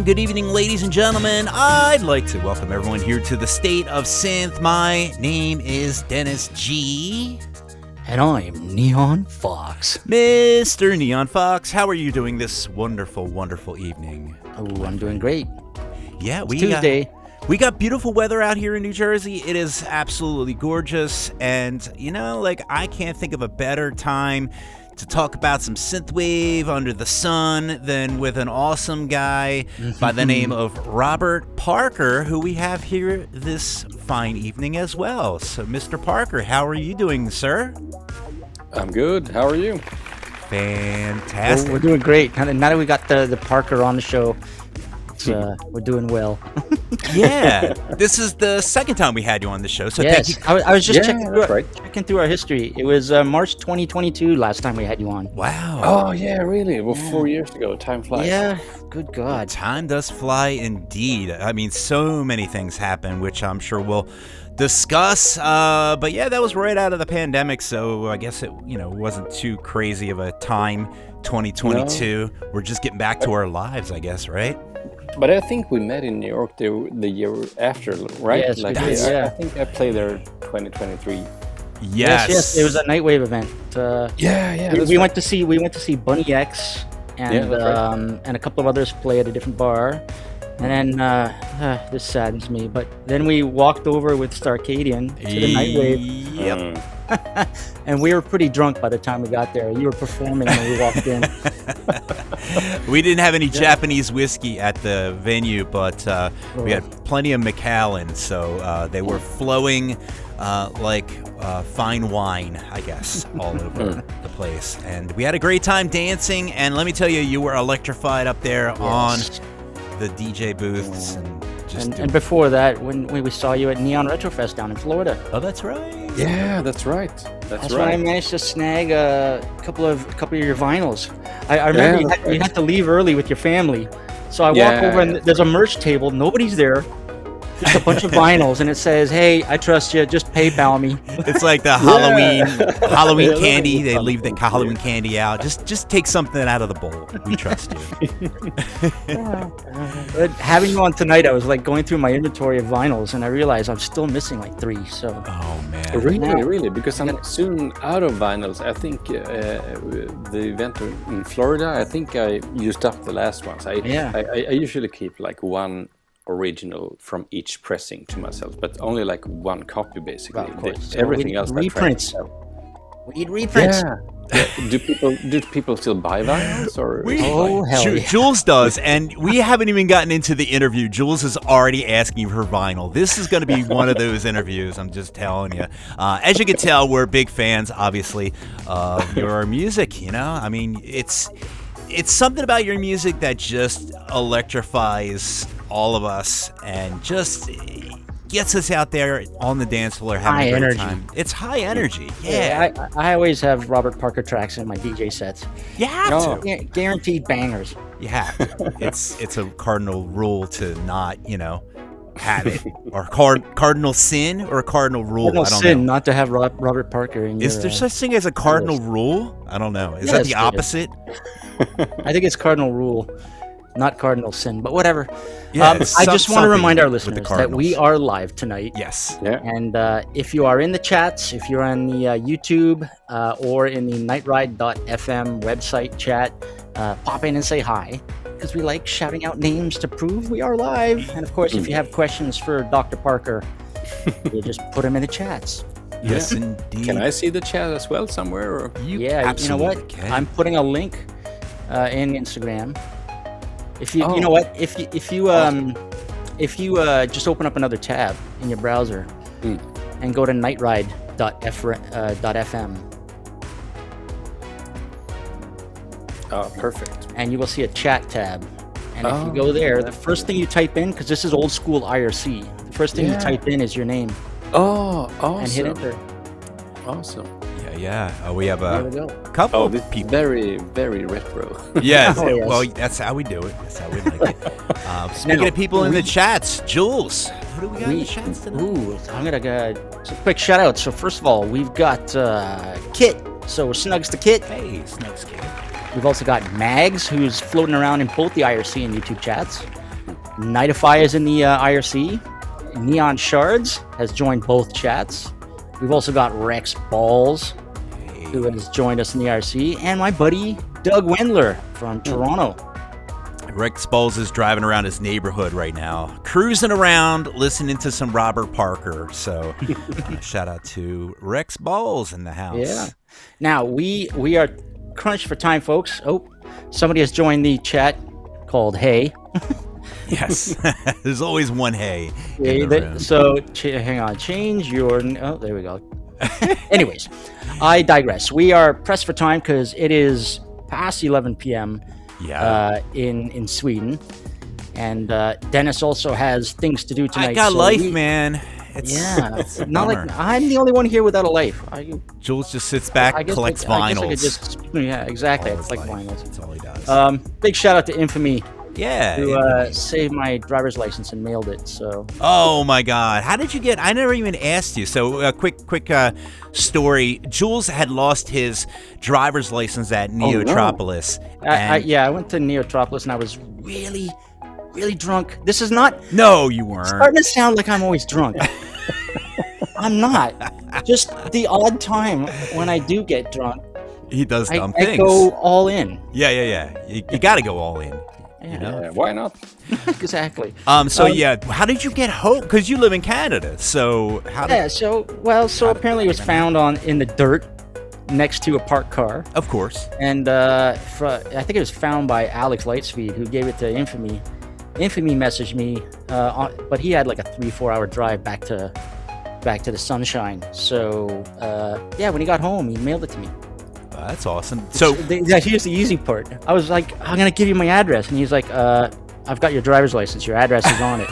good evening, ladies and gentlemen. I'd like to welcome everyone here to the State of Synth. My name is Dennis G. And I'm Neon Fawkes. Mr. Neon Fawkes, how are you doing this wonderful, wonderful evening? Oh, I'm doing great. Yeah, It's Tuesday. We got beautiful weather out here in New Jersey. It is absolutely gorgeous. And, I can't think of a better time to talk about some synthwave under the sun than with an awesome guy by the name of Robert Parker, who we have here this fine evening as well. So, Mr. Parker, how are you doing, sir? I'm good. How are you? Fantastic. Well, we're doing great. Now that we got the Parker on the show, we're doing well. Yeah, this is the second time we had you on the show. So yes, thank you. I was just right. checking through our history. It was March 2022 last time we had you on. Wow. Oh, yeah, really? Well, 4 years ago. Time flies. Yeah, good God. Time does fly indeed. I mean, so many things happen, which I'm sure we'll discuss. But yeah, that was right out of the pandemic, so I guess it wasn't too crazy of a time. 2022. No. We're just getting back to our lives, I guess, right? But I think we met in New York the year after, right? Yes, I think I played there 2023. Yes. It was a Nightwave event. We went to see Bunny X and and a couple of others play at a different bar. And then this saddens me, but then we walked over with Starcadian to the Nightwave. Yep. And we were pretty drunk by the time we got there. You were performing when we walked in. We didn't have any Japanese whiskey at the venue, but we had plenty of Macallan, so they were flowing like fine wine, I guess, all over the place. And we had a great time dancing, and let me tell you, you were electrified up there on the DJ booths. And before that, when we saw you at Neon Retrofest down in Florida. Oh, that's right. Yeah, that's right. That's when I managed to snag a couple of your vinyls. I remember you had to leave early with your family. So I walk over and there's a merch table. Nobody's there. Just a bunch of vinyls, and it says, "Hey, I trust you. Just PayPal me." It's like the Halloween candy. They leave the Halloween candy out. Just take something out of the bowl. We trust you. But having you on tonight, I was like going through my inventory of vinyls, and I realized I'm still missing like 3. So. Oh man. Really, because I'm soon out of vinyls. I think the event in Florida. I think I used up the last ones. I usually keep like one original from each pressing to myself, but only like one copy basically. Well, of course. Everything else reprints. We need reprints. Do people still buy vinyls or? Hell yeah. Jules does, and we haven't even gotten into the interview. Jules is already asking for vinyl. This is going to be one of those interviews. I'm just telling you. As you can tell, we're big fans, obviously, of your music. I mean, it's something about your music that just electrifies all of us and just gets us out there on the dance floor having a great time. It's high energy. Yeah. I always have Robert Parker tracks in my DJ sets. You have to. Yeah, guaranteed bangers. You have to. It's a cardinal rule to not, have it. Or cardinal sin or a cardinal rule. Cardinal I don't sin know. Not to have Robert Parker in your... Is there such thing as a cardinal rule? I don't know. Is that the opposite? I think it's cardinal rule, not cardinal sin, but whatever. Yeah, I just want to remind our listeners that we are live tonight. Yes. Yeah. And if you are in the chats, if you're on the YouTube or in the nightride.fm website chat, pop in and say hi, because we like shouting out names to prove we are live. And of course, if you have questions for Dr. Parker, you just put them in the chats. Yes, indeed. Can I see the chat as well somewhere? Or? You know what? Can. I'm putting a link in Instagram. If you you know what, if you just open up another tab in your browser and go to nightride.fm. Oh, perfect. And you will see a chat tab. And if you go there, the first thing you type in, because this is old school IRC, the first thing you type in is your name. Oh, awesome. And hit enter. Awesome. Yeah. We have a couple of people. Very, very retro. Yes. Yes. Well, that's how we do it. That's how we like it. Speaking of people in the chats, Jules, who do we got in the chats tonight? I'm going to go some quick shout out. So first of all, we've got Kit. So Snugs to Kit. Hey, Snugs Kit. We've also got Mags, who's floating around in both the IRC and YouTube chats. Nightify is in the IRC. Neon Shards has joined both chats. We've also got Rex Balls, who has joined us in the IRC, and my buddy Doug Wendler from Toronto. Rex Balls is driving around his neighborhood right now, cruising around, listening to some Robert Parker. So, shout out to Rex Balls in the house. Yeah. Now we are crunched for time, folks. Oh, somebody has joined the chat called Hey. Yes, there's always one Hey. So hang on, change your. Oh, there we go. Anyways, I digress. We are pressed for time because it is past 11 p.m. In Sweden, and Dennis also has things to do tonight. I got life, man. It's not like I'm the only one here without a life. Jules just sits back, collects vinyls. Exactly. It's like vinyls. That's all he does. Big shout out to Infamy. Yeah. Who saved my driver's license and mailed it. So. Oh my God! How did you get? I never even asked you. So quick story. Jules had lost his driver's license at Neotropolis. I went to Neotropolis and I was really, really drunk. This is not. No, you weren't. It's starting to sound like I'm always drunk. I'm not. Just the odd time when I do get drunk. He does dumb things. I go all in. Yeah. You got to go all in. Yeah, why not? Exactly. How did you get home? Because you live in Canada, so how did... So apparently it was found in the dirt next to a parked car. Of course. And I think it was found by Alex Lightspeed, who gave it to Infamy. Infamy messaged me, but he had like a 3-4 hour drive back to the sunshine. So when he got home, he mailed it to me. That's awesome. So here's the easy part. I was like, I'm gonna give you my address, and he's like, I've got your driver's license. Your address is on it.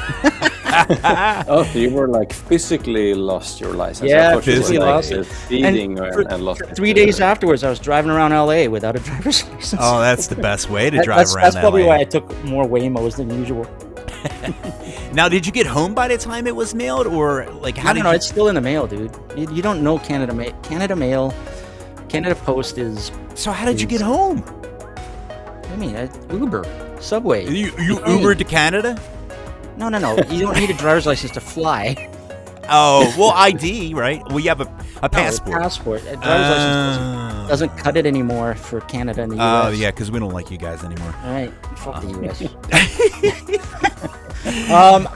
Oh, you were like physically lost your license. Yeah, physically lost it. And lost it. 3 days afterwards, I was driving around LA without a driver's license. Oh, that's the best way to drive around. That's probably LA. why I took more Waymos than usual. Now, did you get home by the time it was mailed, or like how did? No, it's still in the mail, dude. You don't know Canada Mail. Canada Post is. So how did you get home? I mean, Uber, Subway. You Ubered to Canada? No. You don't need a driver's license to fly. Oh, well, ID, right? Well, you have a passport. No, a passport. A driver's license doesn't cut it anymore for Canada and the U.S. Oh, yeah, because we don't like you guys anymore. All right, fuck the U.S.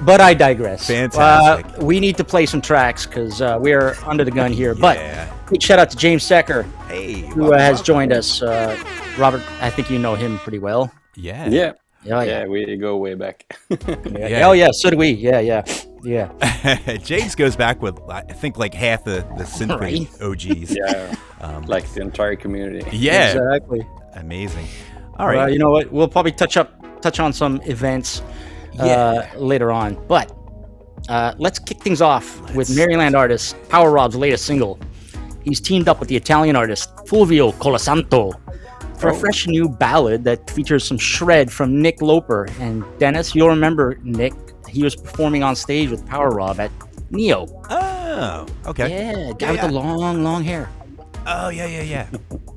But I digress. Fantastic. We need to play some tracks because we're under the gun here. But big shout out to James Secker, who has joined us. Robert, I think you know him pretty well. Yeah, we go way back. Oh yeah, so do we. Yeah. James goes back with I think like half the synthwave OGs. Yeah, like the entire community. Yeah, exactly. Amazing. All right. You know what? We'll probably touch on some events later on, but let's kick things off with Maryland artist Power Rob's latest single. He's teamed up with the Italian artist Fulvio Colasanto for a fresh new ballad that features some shred from Nick Loper. And Dennis, you'll remember Nick. He was performing on stage with Power Rob at Neo. Oh, okay. Yeah, guy with the long hair. Oh, yeah.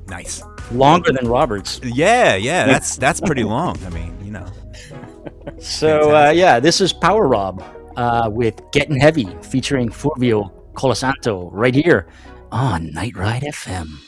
Nice. Longer than Robert's. Yeah, that's pretty long. I mean, you know. So, this is Power Rob with Getting Heavy featuring Fulvio Colasanto right here on Night Ride FM.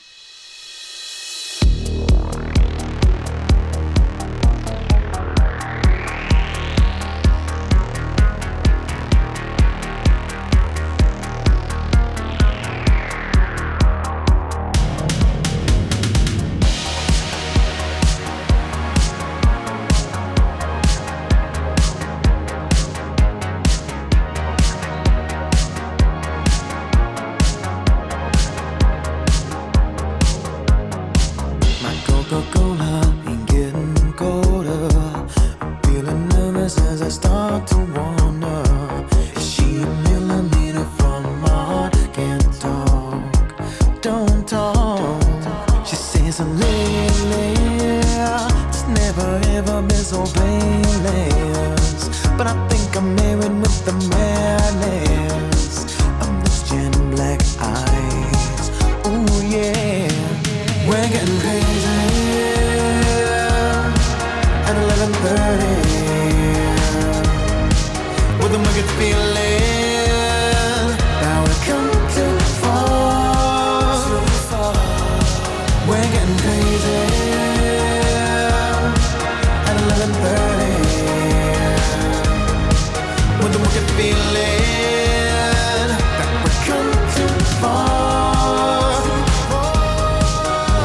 feeling that we've come too far.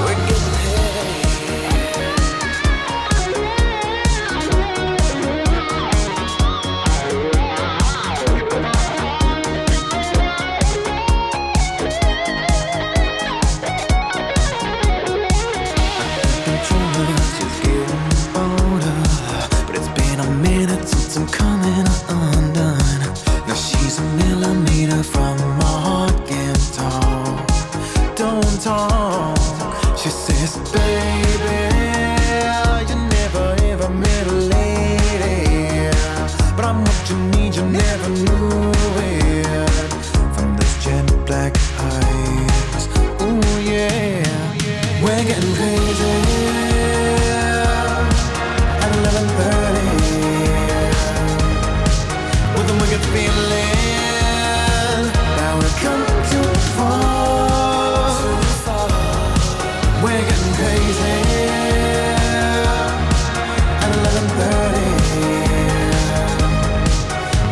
We're getting I'm coming undone. Now she's a millimeter from my heart, can't talk, don't talk. She says, baby, you never ever met a lady, but I'm what you need, you never knew it. From those jet black eyes, ooh yeah, we're getting crazy at 11:30. Feeling now we've come too far. We're getting crazy at 11:30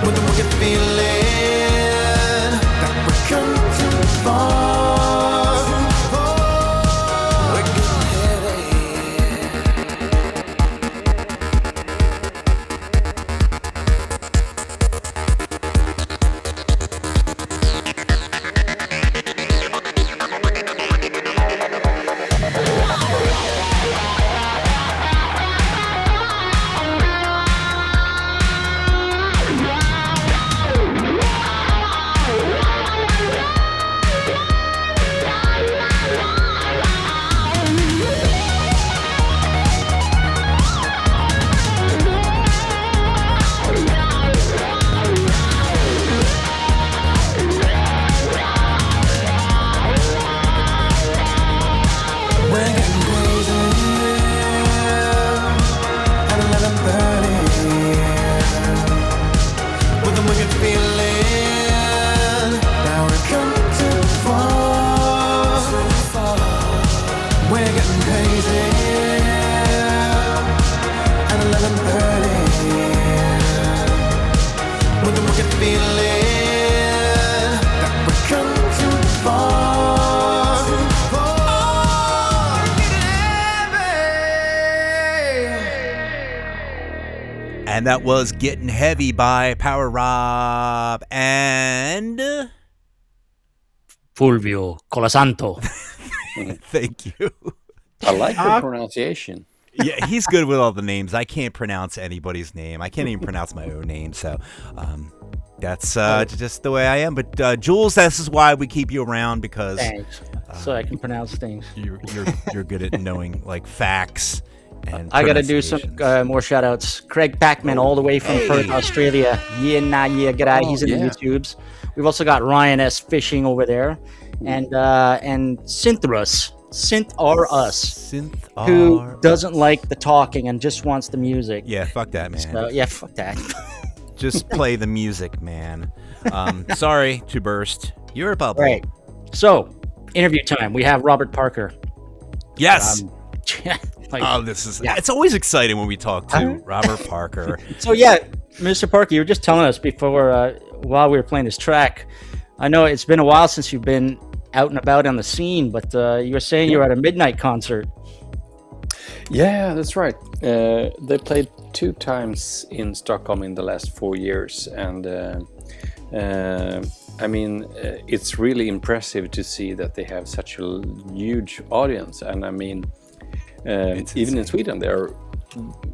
with the wicked feeling that we've come too far. We're getting heavy. And that was Getting Heavy by Power Rob and Fulvio Colasanto. Thank you. I like the pronunciation. Yeah, he's good with all the names. I can't pronounce anybody's name. I can't even pronounce my own name. So that's just the way I am. But Jules, this is why we keep you around, because thanks. So I can pronounce things. You're good at knowing like facts. And I got to do some more shout outs. Craig Packman, all the way from Perth, Australia. Yeah, nah, yeah, g'day. He's in the YouTubes. We've also got Ryan S. Fishing over there. And Synth-R-Us. Synth-R-Us. Who doesn't like the talking and just wants the music. Yeah, fuck that, man. So, yeah, fuck that. Just play the music, man. Sorry to burst your bubble. Right. So, interview time. We have Robert Parker. Yes. This is it's always exciting when we talk to Robert Parker. So yeah, Mr. Parker, you were just telling us before while we were playing this track. I know it's been a while since you've been out and about on the scene, but you were saying you were at a midnight concert. Yeah, that's right. They played 2 times in Stockholm in the last 4 years, and I mean, it's really impressive to see that they have such a huge audience, and I mean. Even in Sweden, they're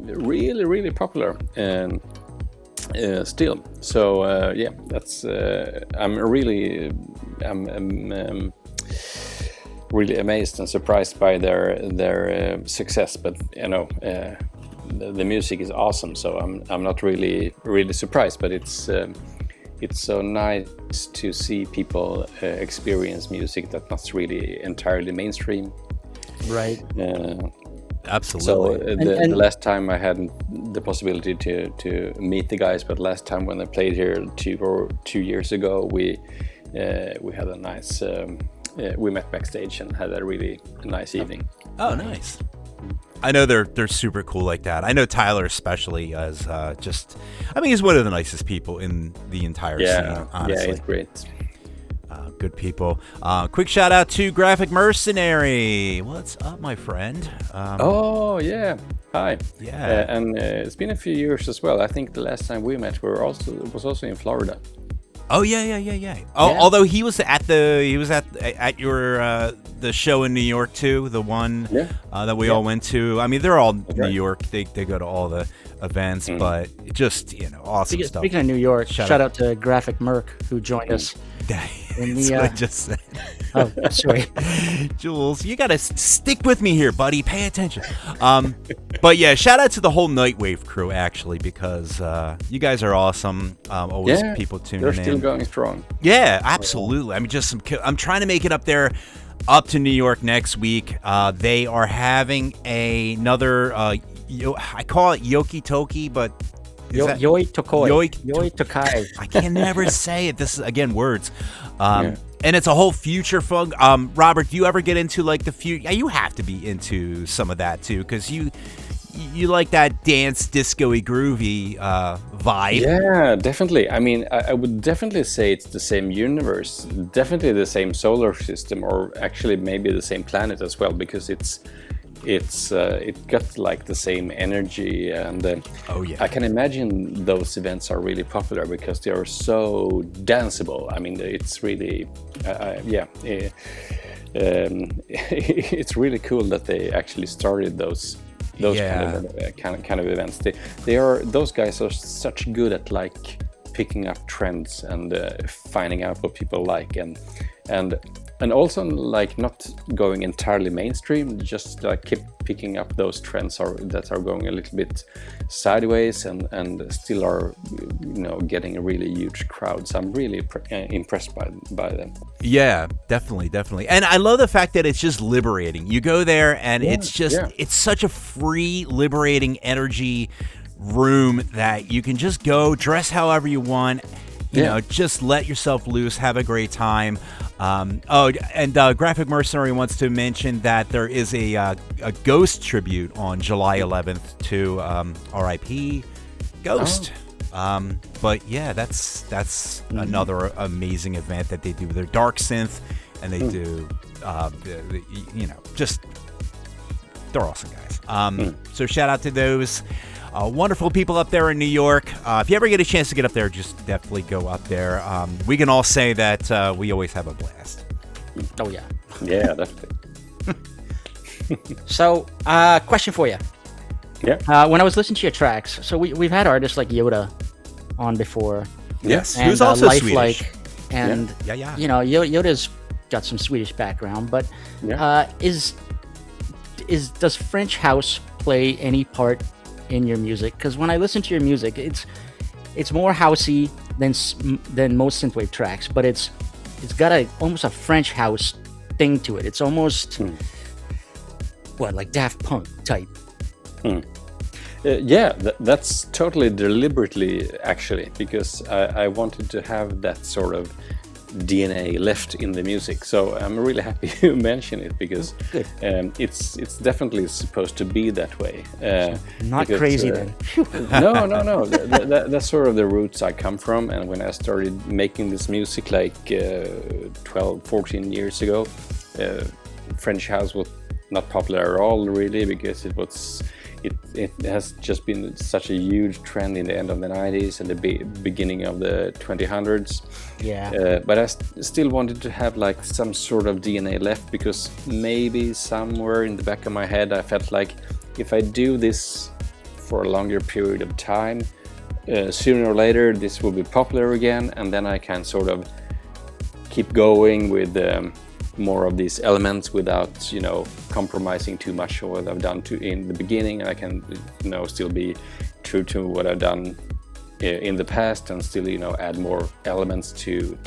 really, really popular still. So yeah, that's I'm really amazed and surprised by their success. But you know, the music is awesome. So I'm not really surprised. But it's so nice to see people experience music that's not really entirely mainstream. Right. Absolutely. So the last time I had the possibility to meet the guys, but last time when they played here 2 years ago, we had a nice we met backstage and had a really nice evening. Oh, nice. I know they're super cool like that. I know Tyler especially as he's one of the nicest people in the entire scene, honestly. Yeah, he's great. Good people. Quick shout out to Graphic Mercenary. What's up, my friend? Oh yeah, hi. Yeah, and it's been a few years as well. I think the last time we met was also in Florida. Oh yeah. Although he was at your the show in New York too, the one that we all went to. I mean, they're all New York. They go to all the events, but just awesome stuff. Speaking of New York, shout out to Graphic Merc who joined us. That's what I just said. Oh, sorry. Jules, you gotta stick with me here, buddy. Pay attention. But yeah, shout out to the whole Nightwave crew actually, because you guys are awesome. Always people tuning in. They're still going strong. Yeah, absolutely. I mean, I'm trying to make it up there, up to New York next week. They are having another. I call it Yoki Toki, but. Yoi Tokai. I can never say it. This is, again, words. And it's a whole future funk. Robert, do you ever get into like the future? Yeah, you have to be into some of that too, because you like that dance, disco-y, groovy vibe. Yeah, definitely. I mean, I would definitely say it's the same universe, definitely the same solar system, or actually maybe the same planet as well, because it got like the same energy, and I can imagine those events are really popular because they are so danceable. I mean, it's really it's really cool that they actually started those kind of events. Those guys are such good at like picking up trends and finding out what people like, and also like not going entirely mainstream, just like keep picking up those trends that are going a little bit sideways and still are getting a really huge crowd. So I'm really impressed by them. Yeah, definitely. And I love the fact that it's just liberating. You go there and it's such a free, liberating energy room that you can just go dress however you want. Just let yourself loose, have a great time. Graphic Mercenary wants to mention that there is a Ghost tribute on July 11th to R.I.P. Ghost. But yeah, that's another amazing event that they do. They're dark synth, and they do, they're awesome guys. So shout out to those. Wonderful people up there in New York. If you ever get a chance to get up there, just definitely go up there. We can all say that we always have a blast. Oh, yeah. Yeah, definitely. So, question for you. Yeah. When I was listening to your tracks, so we've had artists like Yoda on before. Yes, and, he was also Lifelike, Swedish. And, Yoda's got some Swedish background, but does French house play any part in your music? Because when I listen to your music, it's more housey than most synthwave tracks, but it's got almost a French house thing to it. It's almost like Daft Punk type. That's totally deliberately, actually, because I wanted to have that sort of DNA left in the music. So I'm really happy you mention it, because it's definitely supposed to be that way. Not because, crazy then. No. That's sort of the roots I come from. And when I started making this music like 12, 14 years ago, French house was not popular at all, really, because it has just been such a huge trend in the end of the 90s and the beginning of the 2000s. Yeah. But I still wanted to have like some sort of DNA left, because maybe somewhere in the back of my head I felt like if I do this for a longer period of time, sooner or later this will be popular again, and then I can sort of keep going with more of these elements without compromising too much of what I've done in the beginning. I can still be true to what I've done in the past, and still add more elements to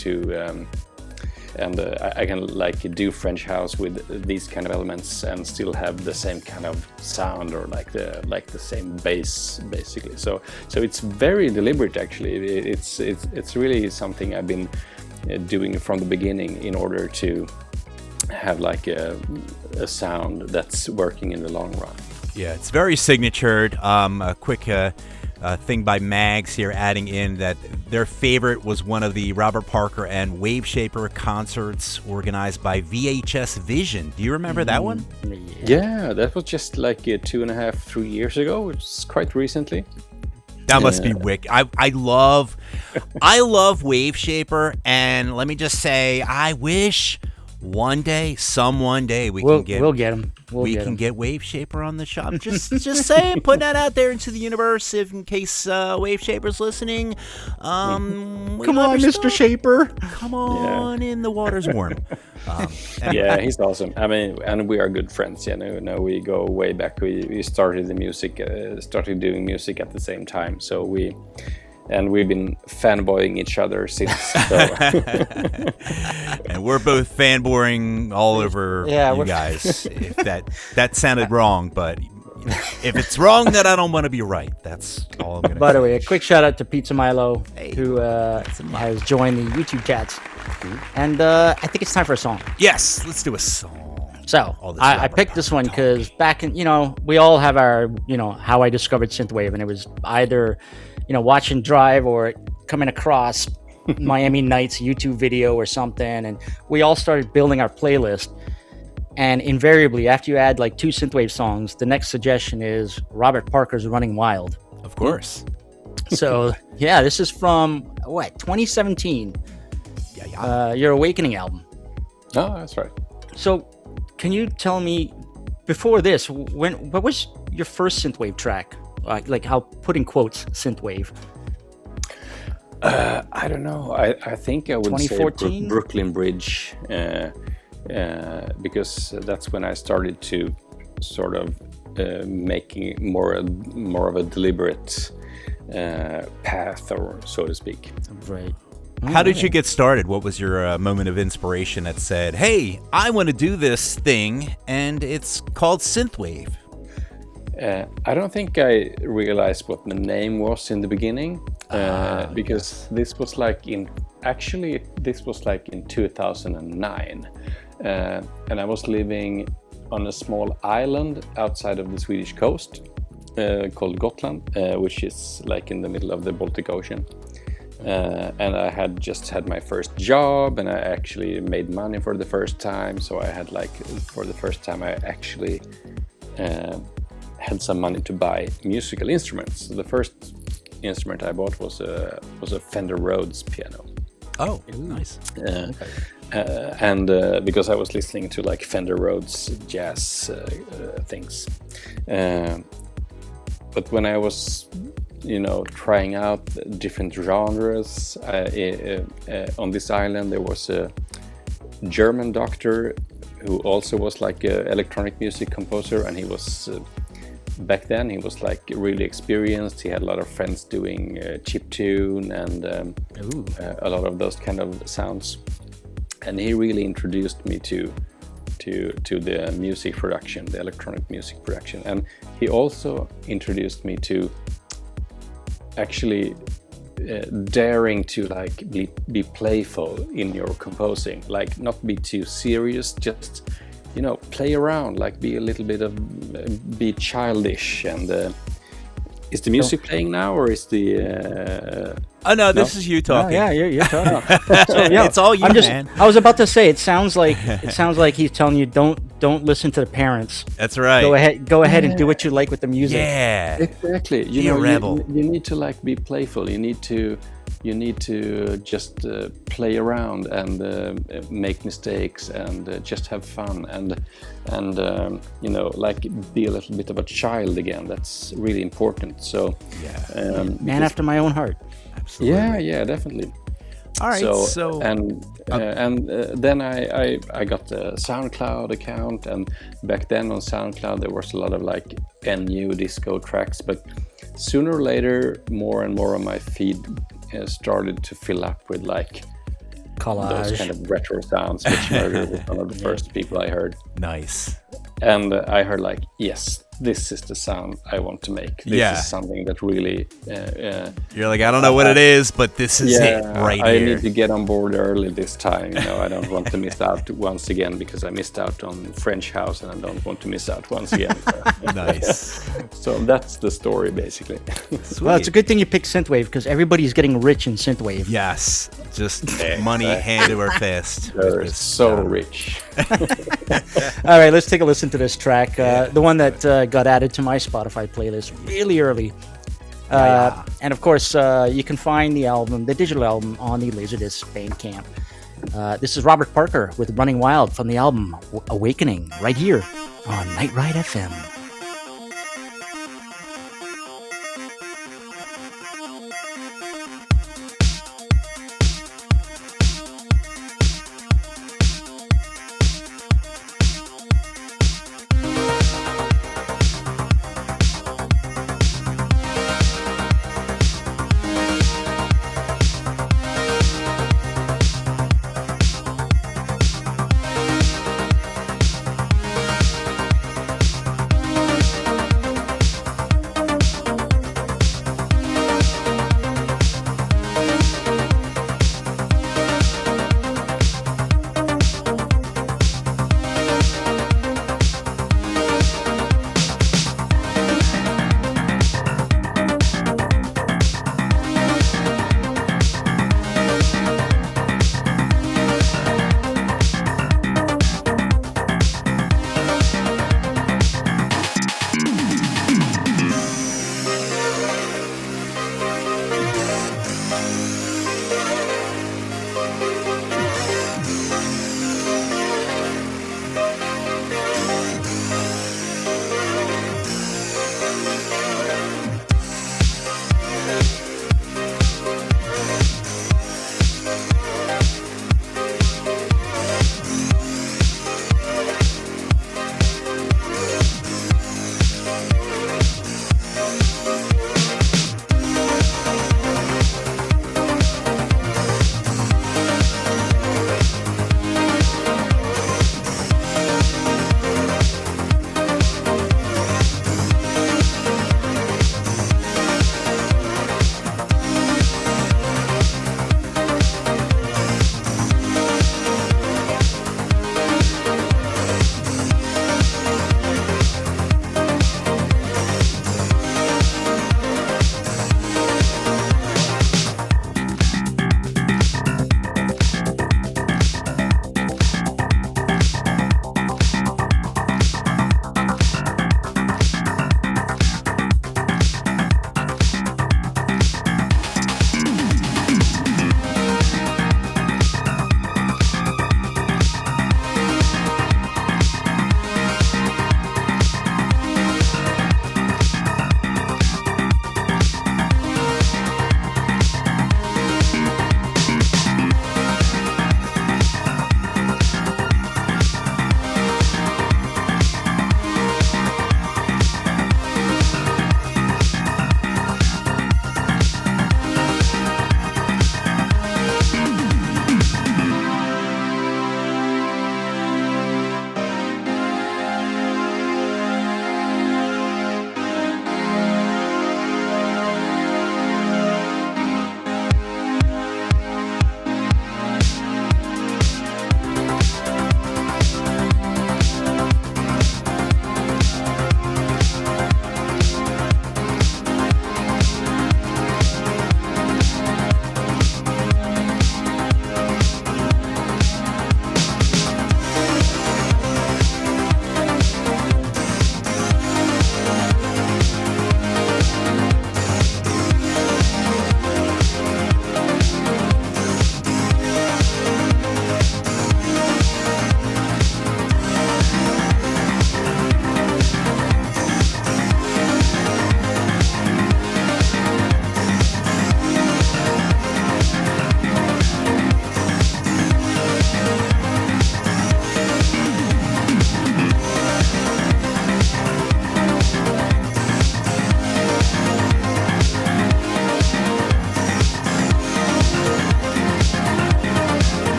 I can like do French house with these kind of elements and still have the same kind of sound, or like the same bass, basically. So it's very deliberate, actually. It's really something I've been doing from the beginning in order to have like a sound that's working in the long run. Yeah, it's very signatured. A quick thing by Mags here adding in that their favorite was one of the Robert Parker and Wave Shaper concerts organized by VHS Vision. Do you remember that one? Yeah, that was just like 2.5, 3 years ago. It's quite recently. That must be wicked. I love Wave Shaper, and let me just say, I wish one day we can get him. We can get Wave Shaper on the shop. Just saying, putting that out there into the universe, if in case Wave Shaper's listening. Come on, Mr. Shaper. Come on in. The water's warm. Yeah, he's awesome. I mean, and we are good friends. You know, we go way back. We started the music, started doing music at the same time. So we've been fanboying each other since. So. And we're both fanboying all over you guys. If that sounded wrong, but if it's wrong, then I don't want to be right. That's all I'm going to say. By the way, a quick shout out to Pizza Milo, who has joined the YouTube chats. And I think it's time for a song. Yes, let's do a song. So I picked this one because back in, we all have our, how I discovered synthwave, and it was either, watching Drive or coming across Miami Nights YouTube video or something, and we all started building our playlist. And invariably, after you add like 2 synthwave songs, the next suggestion is Robert Parker's Running Wild. Of course. So yeah, this is from 2017. Your Awakening album. Oh, that's right. So can you tell me, before this, what was your first synthwave track? Like how put in quotes synthwave? I don't know. I think I would say Brooklyn Bridge, because that's when I started to sort of making more of a deliberate path, or so to speak. Right. How did you get started? What was your moment of inspiration that said, "Hey, I want to do this thing, and it's called synthwave"? I don't think I realized what the name was in the beginning, because this was like in 2009, and I was living on a small island outside of the Swedish coast called Gotland, which is like in the middle of the Baltic Ocean. And I had just had my first job, and I actually made money for the first time. So I had for the first time, I actually had some money to buy musical instruments. So the first instrument I bought was a Fender Rhodes piano. Oh, nice. And because I was listening to like Fender Rhodes jazz things. But when I was trying out different genres on this island, there was a German doctor who also was like an electronic music composer, and he was back then he was like really experienced. He had a lot of friends doing chiptune and a lot of those kind of sounds, and he really introduced me to the music production, the electronic music production. And he also introduced me to actually daring to like be playful in your composing, like not be too serious, just play around, like be a little bit of be childish. And is the music playing now, or is the oh no, this is you talking. Oh, yeah, you're talking. So, it's all you, man. I was about to say, it sounds like he's telling you don't listen to the parents. That's right. Go ahead and do what you like with the music. Yeah, exactly. Be a rebel. You need to like be playful. You need to just play around and make mistakes and just have fun and like be a little bit of a child again. That's really important. So man after my own heart. Absolutely. Yeah, definitely. All right. So then I got the SoundCloud account, and back then on SoundCloud there was a lot of like NU disco tracks, but sooner or later more and more of my feed started to fill up with like collage, those kind of retro sounds, which Murder was one of the first people I heard. Nice. And I heard like, yes, this is the sound I want to make. This is something that really... You're like, I don't know what it is, but this is it right I here. need to get on board early this time. I don't want to miss out once again, because I missed out on French House, and I don't want to miss out once again. Nice. So that's the story, basically. Well, it's a good thing you picked synthwave, because everybody's getting rich in synthwave. Yes, just money handed over fist. They're so rich. All right, let's take a listen to this track. The one that got added to my Spotify playlist really early. And of course, you can find the album, the digital album, on the Laserdisc Bandcamp. This is Robert Parker with Running Wild from the album Awakening, right here on Night Ride FM.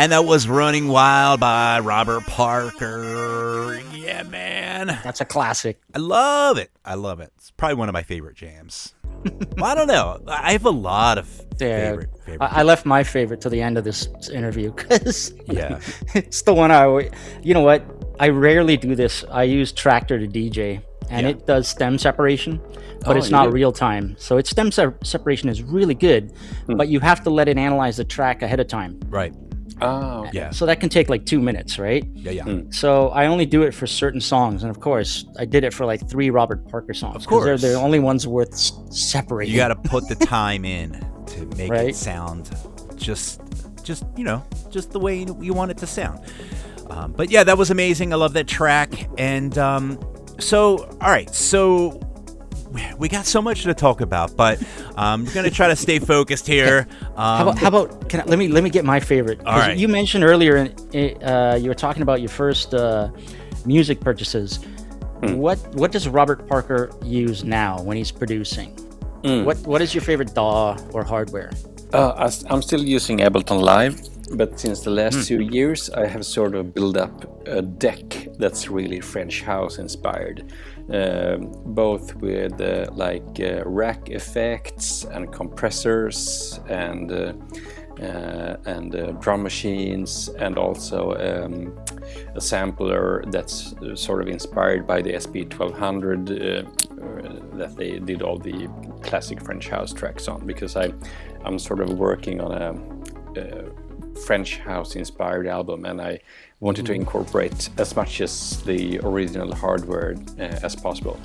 And that was Running Wild by Robert Parker. Yeah, man. That's a classic. I love it. It's probably one of my favorite jams. Well, I don't know. I have a lot of favorite I left my favorite to the end of this interview because yeah, it's the one you know what? I rarely do this. I use Tractor to DJ, and it does stem separation, but it's not real time. So its stem separation is really good, but you have to let it analyze the track ahead of time. Right. Oh, yeah. So that can take like 2 minutes, right? Yeah. So I only do it for certain songs, and of course, I did it for like 3 Robert Parker songs. Of course, they're the only ones worth separating. You got to put the time in to make it sound just the way you want it to sound. But yeah, that was amazing. I love that track. And so, all right, so we got so much to talk about, but I'm gonna try to stay focused here. How about? Let me get my favorite. All right. You mentioned earlier, you were talking about your first music purchases. What does Robert Parker use now when he's producing? What is your favorite DAW or hardware? I'm still using Ableton Live, but since the last 2 years, I have sort of built up a deck that's really French house inspired, both with rack effects and compressors and drum machines, and also a sampler that's sort of inspired by the SP1200 that they did all the classic French house tracks on, because I'm sort of working on a French house inspired album, and I wanted to incorporate as much as the original hardware as possible.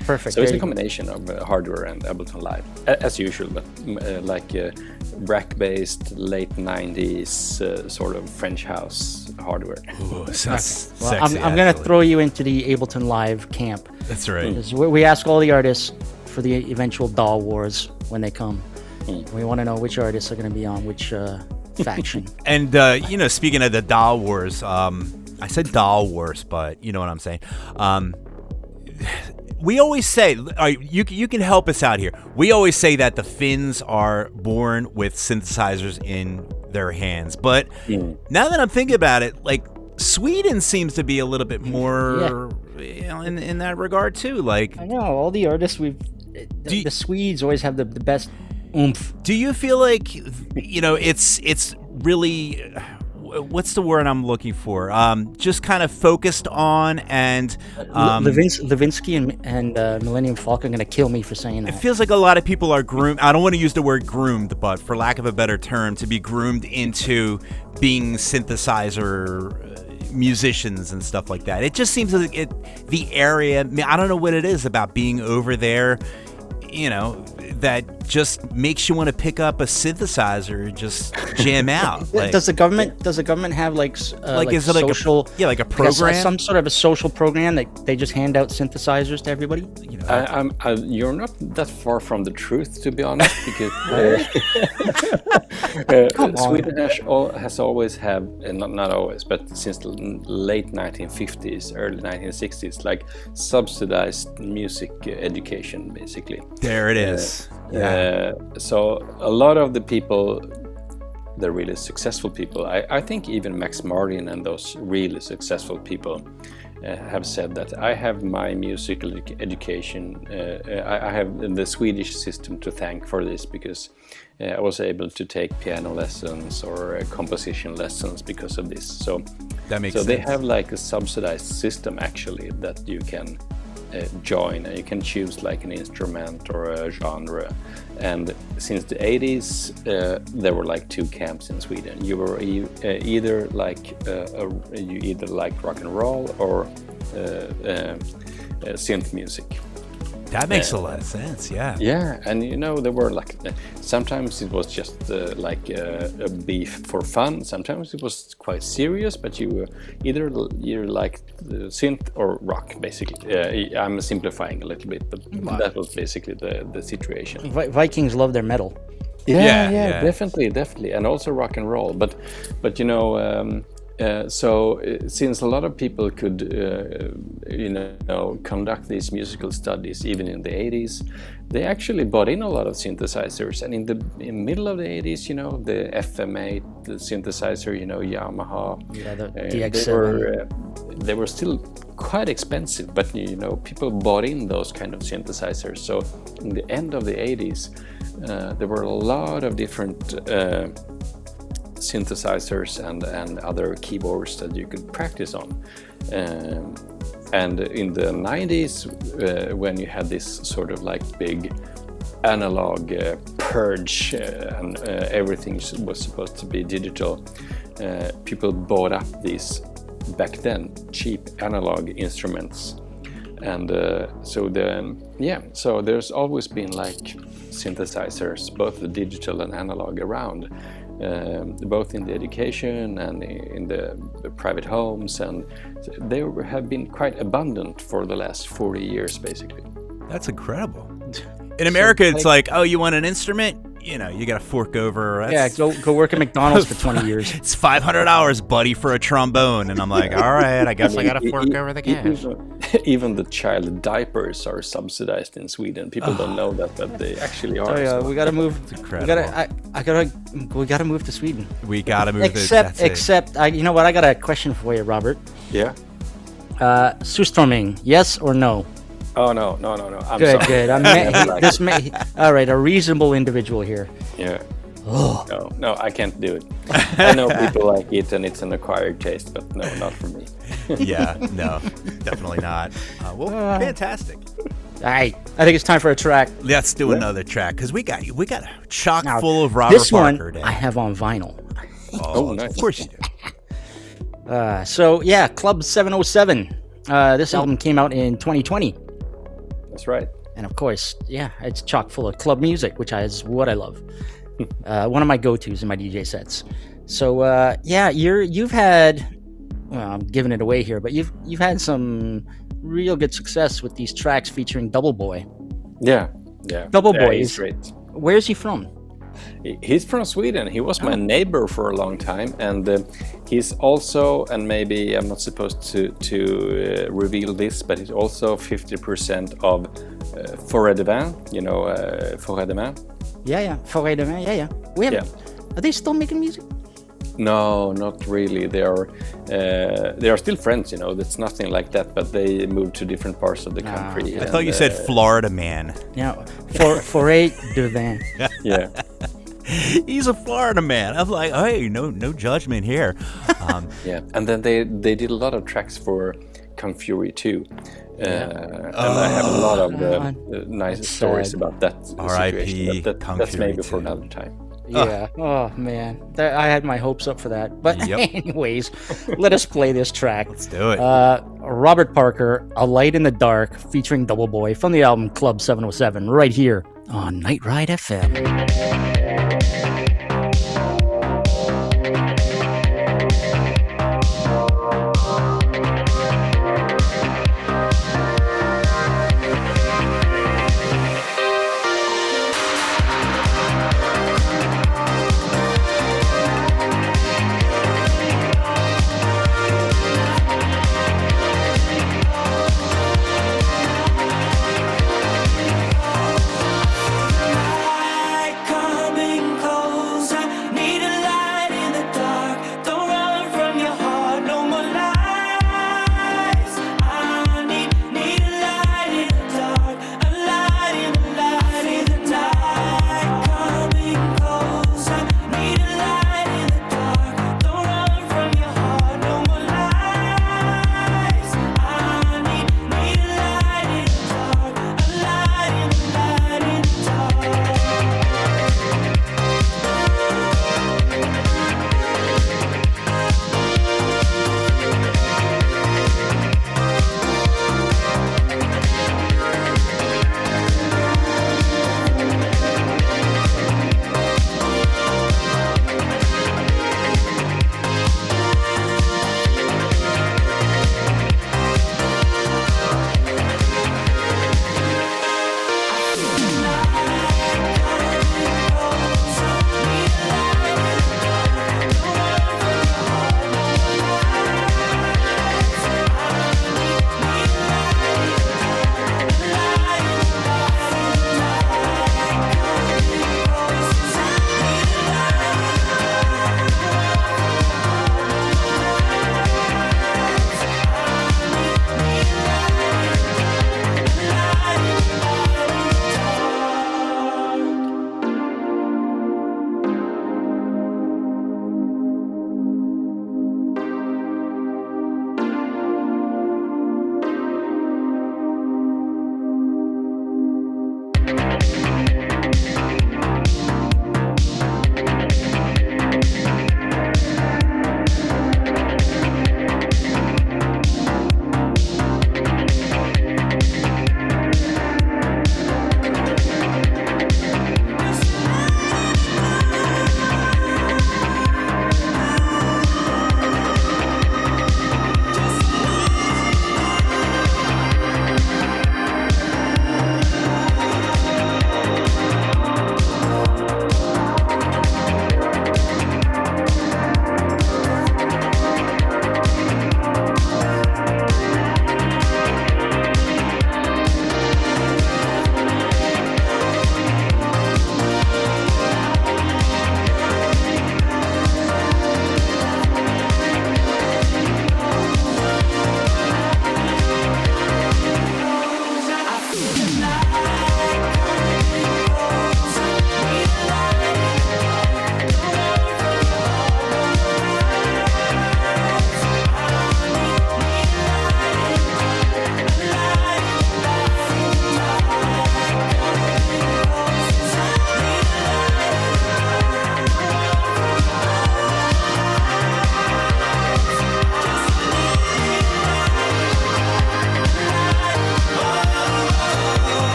Perfect. So it's a combination of hardware and Ableton Live, as usual, but rack-based late 90s sort of French house hardware. Ooh, sounds well, sexy, I'm going to throw you into the Ableton Live camp. That's right. We ask all the artists for the eventual DAW wars when they come. We want to know which artists are going to be on which faction. And speaking of the DAW wars, I said DAW wars, but you know what I'm saying. We always say, you can help us out here. We always say that the Finns are born with synthesizers in their hands, but now that I'm thinking about it, like Sweden seems to be a little bit more in that regard too. Like, I know all the artists the Swedes always have the best oomph. Do you feel like it's really, what's the word I'm looking for? Just kind of focused on, and Levinsky and Millennium Falcon are going to kill me for saying that. It feels like a lot of people are groomed. I don't want to use the word groomed, but for lack of a better term, to be groomed into being synthesizer musicians and stuff like that. It just seems like the area, I don't know what it is about being over there, that just makes you want to pick up a synthesizer and just jam out. Like, does the government have is it social, like a program, some sort of a social program that they just hand out synthesizers to everybody? You're not that far from the truth, to be honest, because Sweden has always have, not always, but since the late 1950s, early 1960s, like subsidized music education, basically. There it is. So a lot of the people, the really successful people, I think even Max Martin and those really successful people have said that I have my musical education, I have the Swedish system to thank for this, because I was able to take piano lessons or composition lessons because of this. So that makes sense. They have like a subsidized system actually that you can join, and you can choose like an instrument or a genre. And since the 80s, there were like 2 camps in Sweden. You were either like rock and roll or synth music. That makes a lot of sense, yeah. Yeah, and there were like, sometimes it was just like a beef for fun. Sometimes it was quite serious, but you were either like synth or rock, basically. I'm simplifying a little bit, but that was basically the situation. Vikings love their metal. Yeah, definitely, and also rock and roll. But Since a lot of people could, conduct these musical studies even in the 80s, they actually bought in a lot of synthesizers. And in the middle of the 80s, the FM8, the synthesizer, Yamaha, the DX7, they were still quite expensive, but people bought in those kind of synthesizers. So in the end of the 80s, there were a lot of different synthesizers and other keyboards that you could practice on. And in the 90s, when you had this sort of like big analog purge and everything was supposed to be digital, people bought up these, back then, cheap analog instruments. And so there's always been like synthesizers, both the digital and analog, around. Both in the education and in the private homes, and they have been quite abundant for the last 40 years, basically. That's incredible. In America, it's like, oh, you want an instrument? You got to fork over. Go work at McDonald's for 20 years. It's $500, buddy, for a trombone. And I'm like, all right, I guess I got to fork over the cash. Even the child diapers are subsidized in Sweden. People don't know that, but they actually are. We got to move. It's incredible. We got to move to Sweden. We got to move. Except, you know what? I got a question for you, Robert. Yeah. Surströmming, yes or no? Oh no! I'm good, sorry. good. All right, a reasonable individual here. Yeah. Oh. No, I can't do it. I know people like it, and it's an acquired taste, but no, not for me. Yeah, no, definitely not. Fantastic. All right, I think it's time for a track. Let's do another track, because we got a chock full of Robert Parker. This one I have on vinyl. Oh, nice. Of course you do. Club 707. This album came out in 2020. That's right. And of course, it's chock full of club music, which is what I love. One of my go-tos in my DJ sets. So you've had, well, I'm giving it away here, but you've had some real good success with these tracks featuring Double Boy. Yeah. Double Boy is great. Where's he from? He's from Sweden. He was my neighbor for a long time, and he's also, and maybe I'm not supposed to reveal this, but he's also 50% of Forêt de Vin. Forêt de Vin. Yeah, Forêt de Vin. Yeah. Are they still making music? No, not really. They are still friends. That's nothing like that. But they moved to different parts of the country. I thought you said Florida man. Yeah, Forêt de Vin. Yeah. He's a Florida man. I'm like, hey, no judgment here. Yeah, and then they did a lot of tracks for Kung Fury too. And I have a lot of nice stories about that situation. That's maybe for another time. Yeah. Oh man, I had my hopes up for that. But anyways, let us play this track. Let's do it. Robert Parker, "A Light in the Dark," featuring Double Boy from the album Club 707, right here on Night Ride FM. Coming close.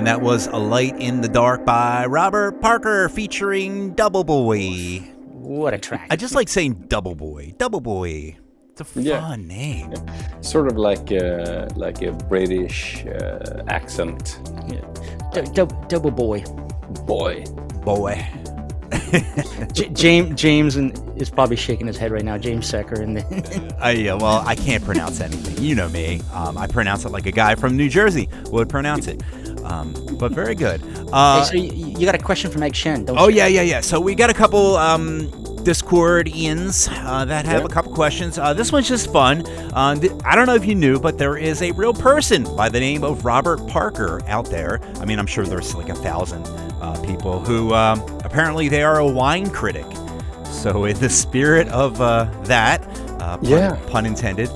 And that was A Light in the Dark by Robert Parker featuring Double Boy. What a track. I just like saying Double Boy. Double Boy. It's a fun name. Sort of like a British accent. Double Boy. Boy. James is probably shaking his head right now. James Secker. Well, I can't pronounce anything. You know me. I pronounce it like a guy from New Jersey would pronounce it. But very good. Hey, so you got a question from Egg Shen, don't you? Oh, yeah. So we got a couple Discordians that have a couple questions. This one's just fun. I don't know if you knew, but there is a real person by the name of Robert Parker out there. I mean, I'm sure there's like 1,000 people who apparently they are a wine critic. So in the spirit of that, pun intended,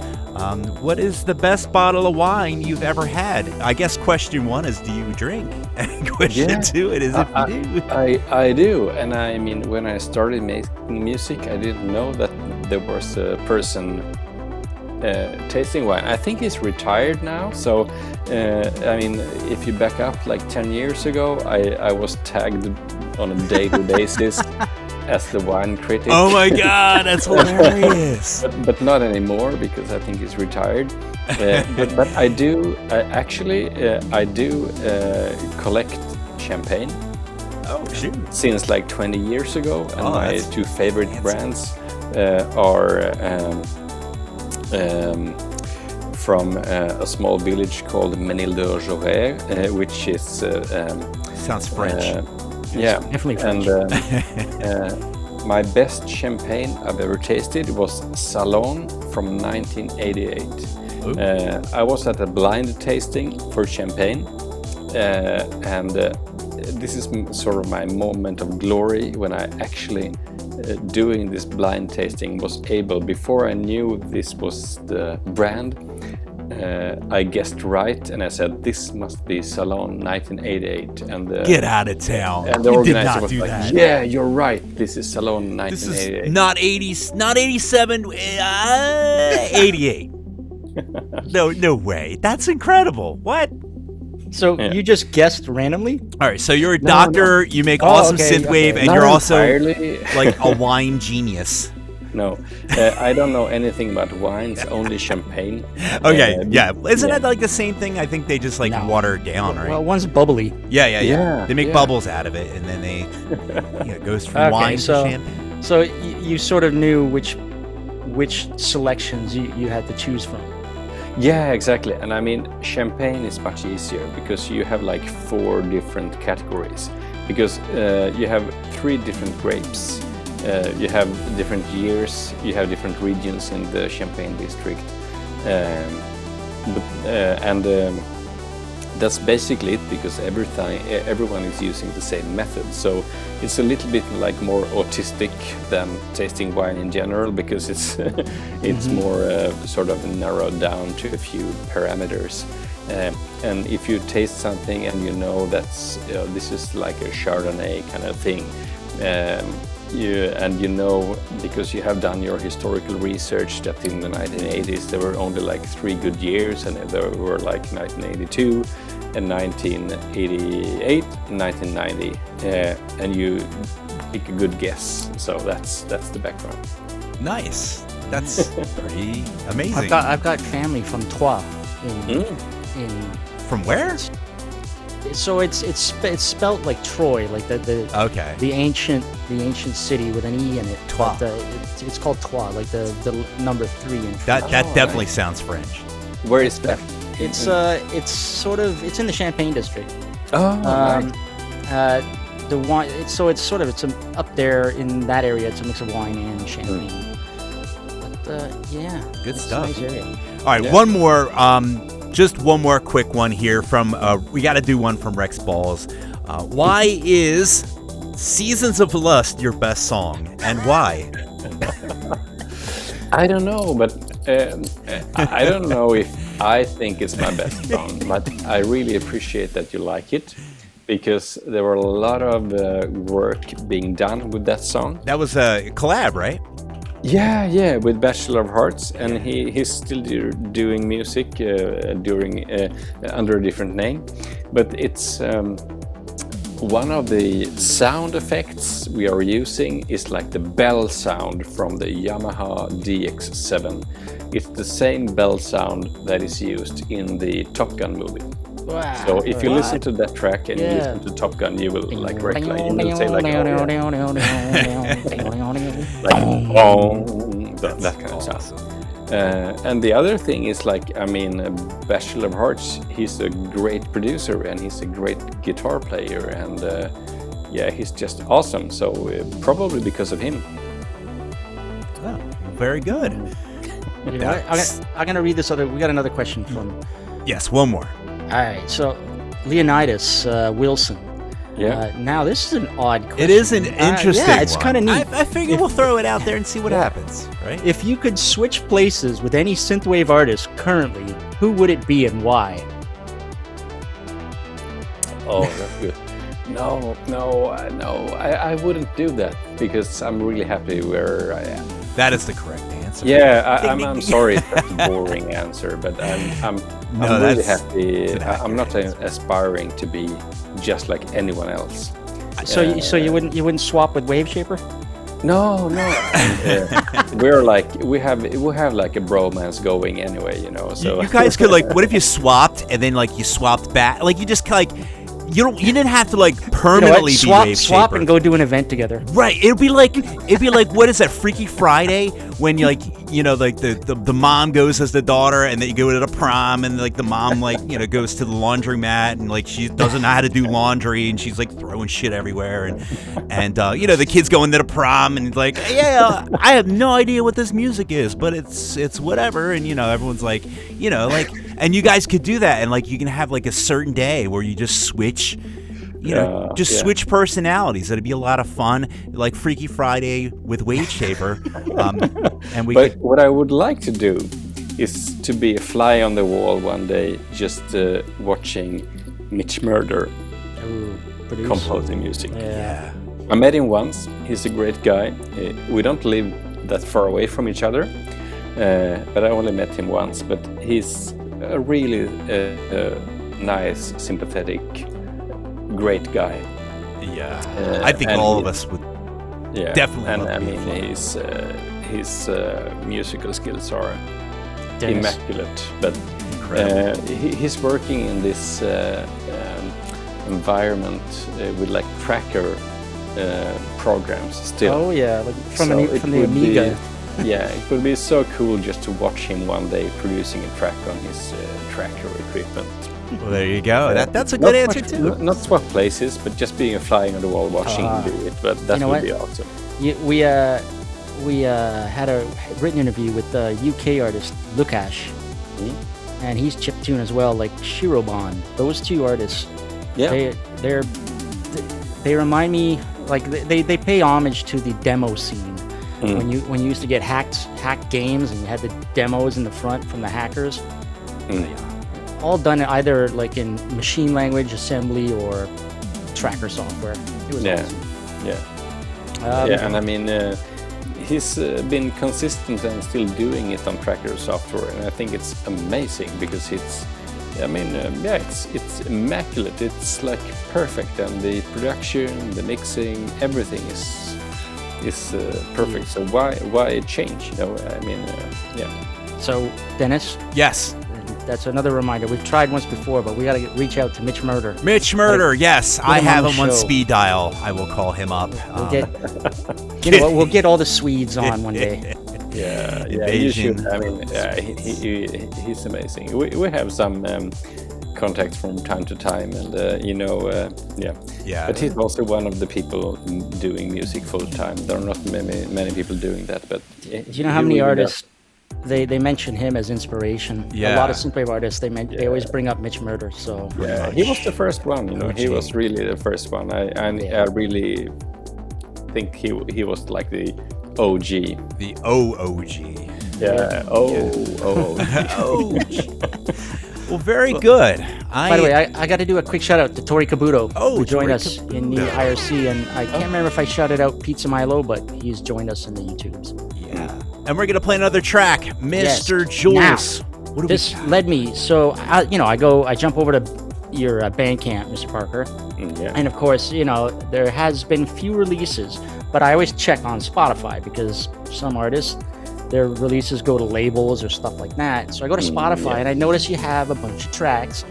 what is the best bottle of wine you've ever had? I guess question 1 is, do you drink? And question 2 it is if you do. I do. And I mean, when I started making music, I didn't know that there was a person tasting wine. I think he's retired now. So, I mean, if you back up like 10 years ago, I was tagged on a daily basis as the wine critic. Oh my God, that's hilarious. but not anymore because I think he's retired. But I do collect champagne. Oh shoot! Since like 20 years ago, and my two favorite brands are from a small village called Menil-de-Joret, which is sounds French. Definitely French. And my best champagne I've ever tasted was Salon from 1988. I was at a blind tasting for champagne, and this is sort of my moment of glory when I actually, doing this blind tasting, was able, before I knew this was the brand, I guessed right, and I said, this must be Salon 1988. And get out of town. And the you organizer did not was do like, that. yeah, you're right. This is Salon 1988. This is not 80s, not 87, 88. No way. That's incredible. What? So you just guessed randomly? All right, so you're a doctor, you make awesome synthwave, and Not you're also entirely. like a wine genius. No, I don't know anything about wines, only champagne. Okay, Isn't that like the same thing? I think they just like water it down, right? Well, one's bubbly. Yeah. They make bubbles out of it, and then they it goes from wine to champagne. So you sort of knew which selections you had to choose from. Yeah, exactly. And I mean, champagne is much easier because you have like 4 different categories. Because you have 3 different grapes. You have different years, you have different regions in the Champagne district, and that's basically it, because everyone is using the same method. So it's a little bit like more autistic than tasting wine in general, because it's more sort of narrowed down to a few parameters. And if you taste something and you know that's this is like a Chardonnay kind of thing. You know, because you have done your historical research, that in the 1980s there were only like 3 good years, and there were like 1982 and 1988 and 1990, and you pick a good guess. So that's the background. Nice. That's pretty amazing. I've got family from Troyes in from where? So it's spelt like Troy, like the ancient city with an E in it. Troyes. It's called Troyes, like the number 3 in French. That definitely sounds French. Where is that? It's in the Champagne district. Oh, right. The wine. It's up there in that area. It's a mix of wine and champagne. But good stuff. Nice area. All right, one more. Just one more quick one here from, we got to do one from Rex Balls. Why is Seasons of Lust your best song, and why? I don't know, but I don't know if I think it's my best song, but I really appreciate that you like it, because there were a lot of work being done with that song. That was a collab, right? Yeah, with Bachelor of Hearts, and he's still doing music under a different name, but it's one of the sound effects we are using is like the bell sound from the Yamaha DX7. It's the same bell sound that is used in the Top Gun movie. Wow. So if you listen to that track and you listen to Top Gun, you will like recognize. You will say like, that kind of sound. And the other thing is like, I mean, Bachelor of Hearts, he's a great producer and he's a great guitar player, and he's just awesome. So probably because of him. Oh, very good. You know, I'm gonna read this other. We got another question from. Yes, one more. All right, so Leonidas Wilson. Yeah. Now this is an odd question. It is an interesting yeah, it's one. kind of neat. I figure we'll throw it out there and see what happens, right? If you could switch places with any synthwave artist currently, who would it be and why? Oh, that's good. No, I wouldn't do that because I'm really happy where I am. That is the correct answer. Yeah, I'm sorry if that's a boring answer, but I'm really happy. I'm not aspiring to be just like anyone else. So you wouldn't swap with Wave Shaper? No. We're like we have like a bromance going anyway, you know. So you guys could like, what if you swapped and then like you swapped back? Like you just like. You didn't have to like permanently be Wave swap Shaper. And go do an event together. Right. It'd be like what is that, Freaky Friday, when you like, you know, like the mom goes as the daughter and then you go to the prom and like the mom like, you know, goes to the laundromat and like she doesn't know how to do laundry and she's like throwing shit everywhere and you know, the kids go into the prom and like, yeah, I have no idea what this music is, but it's whatever, and you know, everyone's like, you know, like, and you guys could do that, and like you can have like a certain day where you just switch, you know, switch personalities. It'd be a lot of fun, like Freaky Friday with Wave Shaper. And what I would like to do is to be a fly on the wall one day, just watching Mitch Murder composing music. Yeah. I met him once. He's a great guy. We don't live that far away from each other, but I only met him once. But he's a really nice, sympathetic, great guy. Yeah, I think all of us would definitely. And love I to be mean, his musical skills are Dennis. immaculate. But he's working in this environment with like tracker programs still. Oh yeah, like from the Amiga. It would be so cool just to watch him one day producing a track on his tracker equipment. Well, there you go. That's a good answer too. Not swap places, but just being a fly on the wall watching him do it. But that would be awesome. We had a written interview with the UK artist Lukash, and he's chiptune as well, like Shirobon. Those two artists, they remind me, like they pay homage to the demo scene. When you used to get hacked games and you had the demos in the front from the hackers, all done either like in machine language assembly or tracker software. It was awesome. And I mean, he's been consistent and still doing it on tracker software, and I think it's amazing because it's immaculate. It's like perfect, and the production, the mixing, everything is perfect. So why change? You know, I mean, So Dennis, yes, that's another reminder. We've tried once before, but we got to reach out to Mitch Murder. Mitch Murder, yes, I have him on show. speed dial. I will call him up. We'll get, you know what? We'll get all the Swedes on one day. You should. I mean, he's amazing. We have some contacts from time to time, and But he's also one of the people doing music full time. There are not many people doing that, but do you know how many artists they mention him as inspiration? A lot of synthwave artists they always bring up Mitch Murder. So he was the first one. You know, he was really the first one. I really think he was like the OG. The OOG. Yeah. Well, very good. By the way, I got to do a quick shout out to Tori Kabuto, who joined us in the IRC, and I can't remember if I shouted out Pizza Milo, but he's joined us in the YouTubes. Yeah. And we're going to play another track, Mr. Jules. Now, this led me, so, I jump over to your Bandcamp, Mr. Parker. Yeah. And of course, there has been few releases, but I always check on Spotify because some artists, their releases go to labels or stuff like that. So I go to Spotify and I notice you have a bunch of tracks.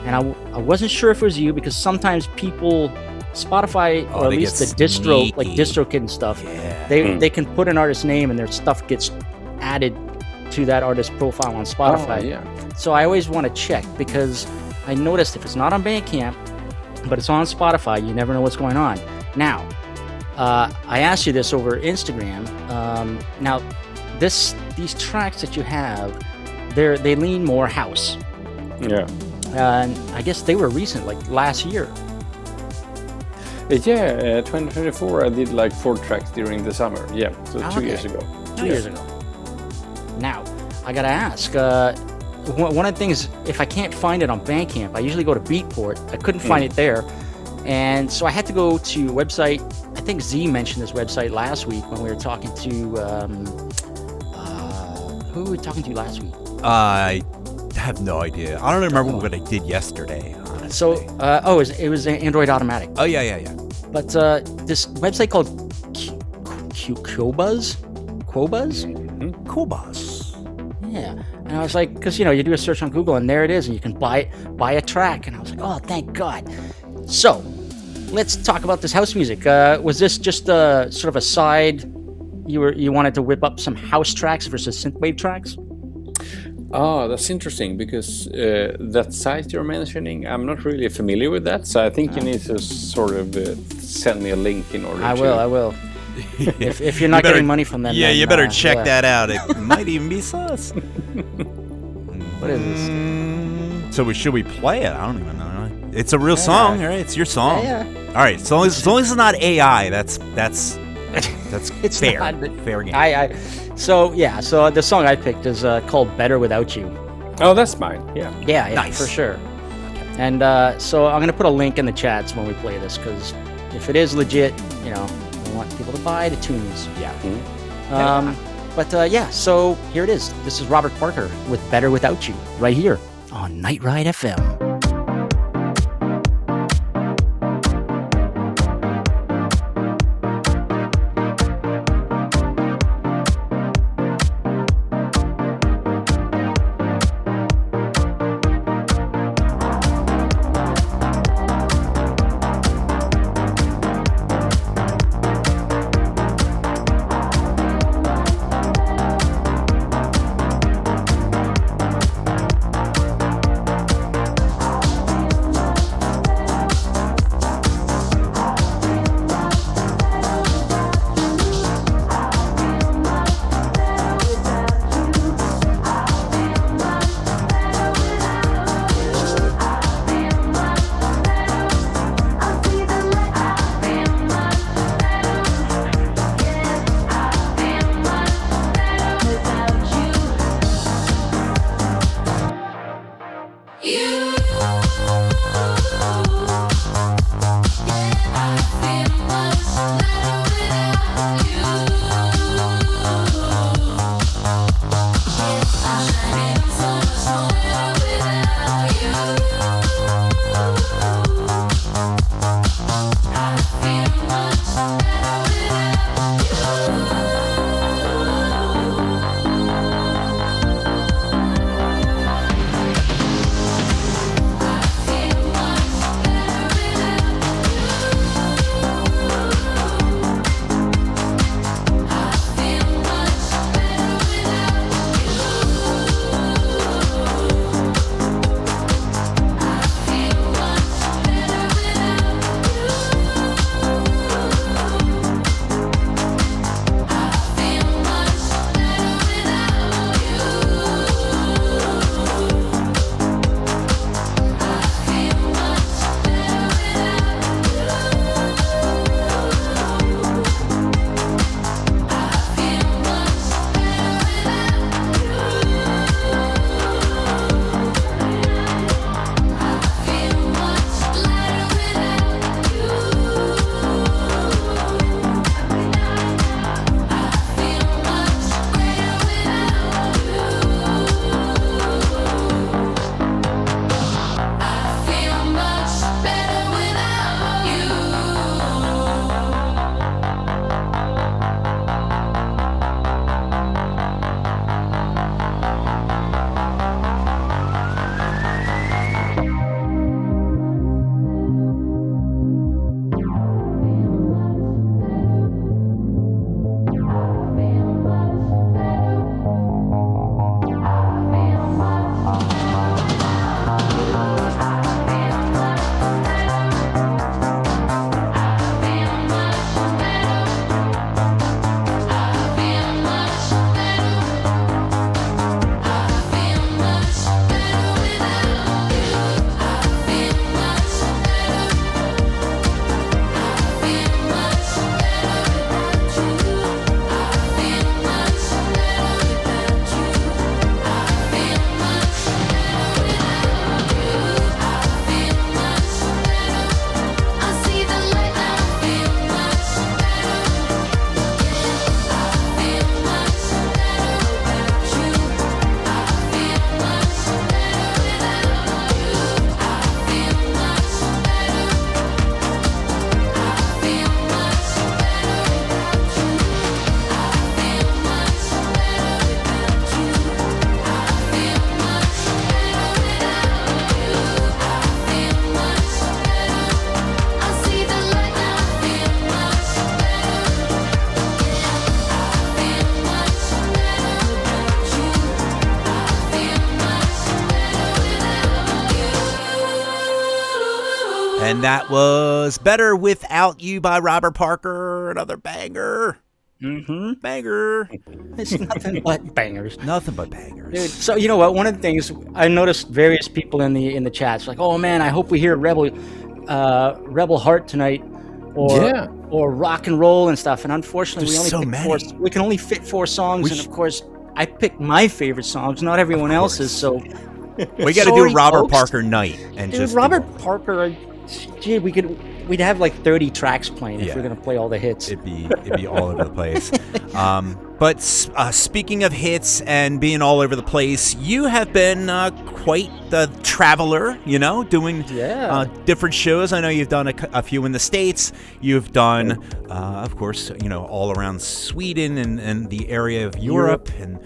And I wasn't sure if it was you because sometimes people, Spotify, or at least the distro, like DistroKid and stuff, they can put an artist's name and their stuff gets added to that artist's profile on Spotify. Oh, yeah. So I always want to check because I noticed if it's not on Bandcamp, but it's on Spotify, you never know what's going on. Now, I asked you this over Instagram. Now, these tracks that you have, they lean more house. Yeah. And I guess they were recent, like last year. 2024, I did like 4 tracks during the summer. Yeah, so 2 years ago. 2 years ago. Now, I gotta ask, one of the things, if I can't find it on Bandcamp, I usually go to Beatport. I couldn't find it there. And so I had to go to a website. I think Z mentioned this website last week when we were talking to, who were we talking to last week? I have no idea. I don't remember what I did yesterday, honestly. So, it was Android Automatic. Oh, yeah. But this website called Qobuz? Qobuz. Yeah. And I was like, because, you do a search on Google and there it is, and you can buy a track. And I was like, oh, thank God. So, let's talk about this house music. Was this just sort of a side? You wanted to whip up some house tracks versus synthwave tracks? Oh, that's interesting because that site you're mentioning, I'm not really familiar with that. So I think you need to sort of send me a link in order to... I will. If you're not getting money from them, then, you better check that out. It might even be sus. What is this? So should we play it? I don't even know. It's a real song, right? It's your song. Yeah. All right. So as long as it's not AI, that's it's fair. Not, fair game. So the song I picked is called "Better Without You." Oh, that's mine. Yeah. Yeah, nice. For sure. And so I'm gonna put a link in the chats when we play this because if it is legit, we want people to buy the tunes. Yeah. So here it is. This is Robert Parker with "Better Without You" right here on Night Ride FM. And that was Better Without You by Robert Parker. Another banger. Banger. It's nothing but bangers. Nothing but bangers. Dude, so you know what? One of the things I noticed, various people in the chats like, "Oh man, I hope we hear Rebel Heart tonight, or rock and roll and stuff." And unfortunately, we can only fit 4 songs, and of course, I picked my favorite songs, not everyone else's. So we got to do Robert Parker night, and dude, just Robert Parker. Gee, we'd have like 30 tracks playing if we're gonna play all the hits. It'd be all over the place. But speaking of hits and being all over the place, you have been quite the traveler, doing different shows. I know you've done a few in the States. You've done, of course, all around Sweden and the area of Europe. And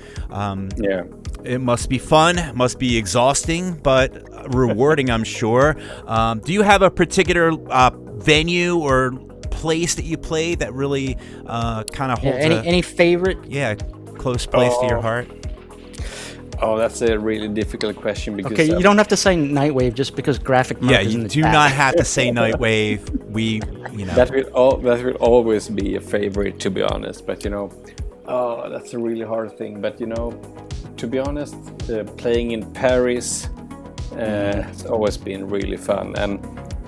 it must be fun, must be exhausting, but rewarding, I'm sure. Do you have a particular venue or place that you play that really kind of holds any favorite close place to your heart? Oh, that's a really difficult question because you don't have to say Nightwave just because graphic mark is in the do chat. not have to say Nightwave. That will always be a favorite, to be honest. But that's a really hard thing. But to be honest, playing in Paris has always been really fun. And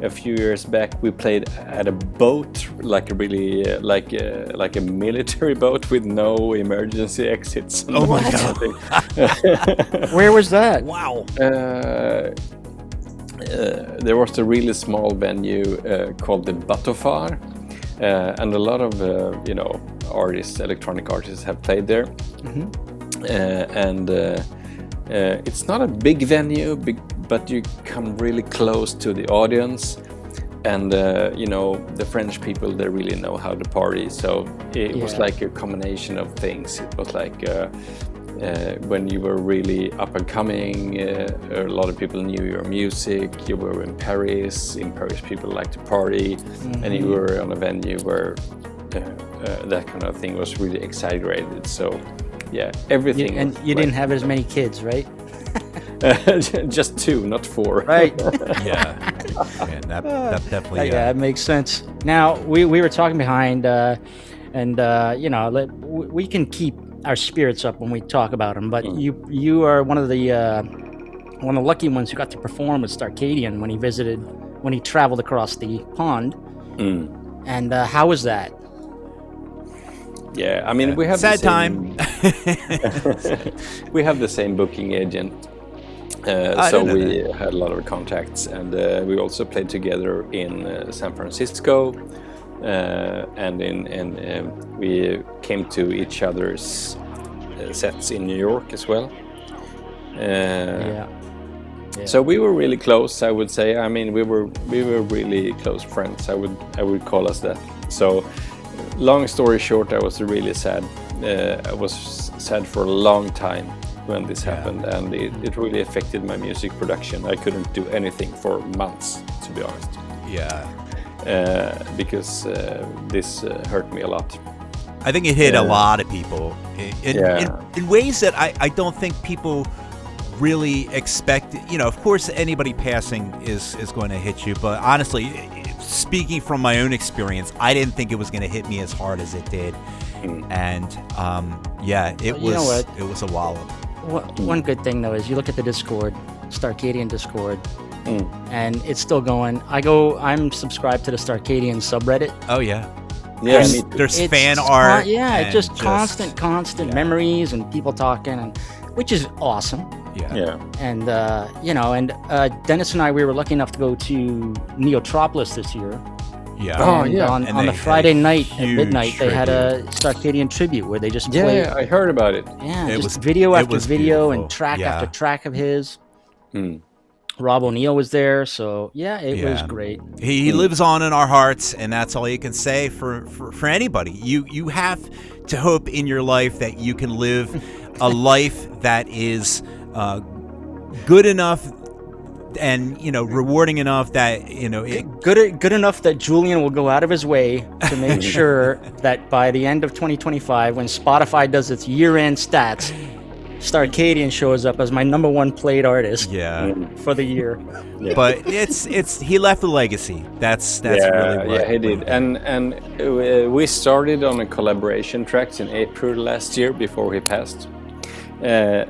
a few years back, we played at a boat, like a really like a military boat with no emergency exits. Oh my god! Where was that? Wow. There was a really small venue called the Batofar, and a lot of electronic artists have played there. And it's not a big venue, but you come really close to the audience, and the French people, they really know how to party. So it was like a combination of things. It was like when you were really up and coming, a lot of people knew your music. You were in Paris. In Paris, people like to party, and you were on a venue where that kind of thing was really exaggerated. So everything. And you didn't have as many kids, right? Just 2, not 4. Right. That definitely. That makes sense. Now we were talking behind, we can keep our spirits up when we talk about them. But you are one of the lucky ones who got to perform with Starcadian when he traveled across the pond. And how was that? Yeah, I mean, we have sad time. We have the same booking agent, so we had a lot of contacts, and we also played together in San Francisco, and we came to each other's sets in New York as well. So we were really close, I would say. I mean, we were really close friends. I would call us that. So. Long story short, I was really sad. I was sad for a long time when this happened, and it really affected my music production. I couldn't do anything for months, to be honest. Because this hurt me a lot. I think it hit a lot of people in ways that I don't think people really expect. Of course, anybody passing is going to hit you, but honestly, speaking from my own experience, I didn't think it was going to hit me as hard as it did, and it was a wallop. One good thing though is you look at the Discord, Starcadian Discord, and it's still going. I'm subscribed to the Starcadian subreddit. Oh yeah. Yeah, there's fan art. Just constant memories and people talking, and which is awesome. Yeah. And Dennis and I, we were lucky enough to go to Neotropolis this year. Yeah. On the Friday night at midnight, they had a Starcadian tribute where they just played. Yeah, I heard about it. Yeah, it was video after video beautiful. And track after track of his. Rob O'Neill was there, so it was great. He lives on in our hearts, and that's all you can say for anybody. You have to hope in your life that you can live a life that is good enough and rewarding enough that good enough that Julian will go out of his way to make sure that by the end of 2025, when Spotify does its year-end stats, Starcadian shows up as my number one played artist. Yeah. For the year. Yeah. But it's he left a legacy. That's really what he did. And we started on a collaboration track in April last year before he passed. It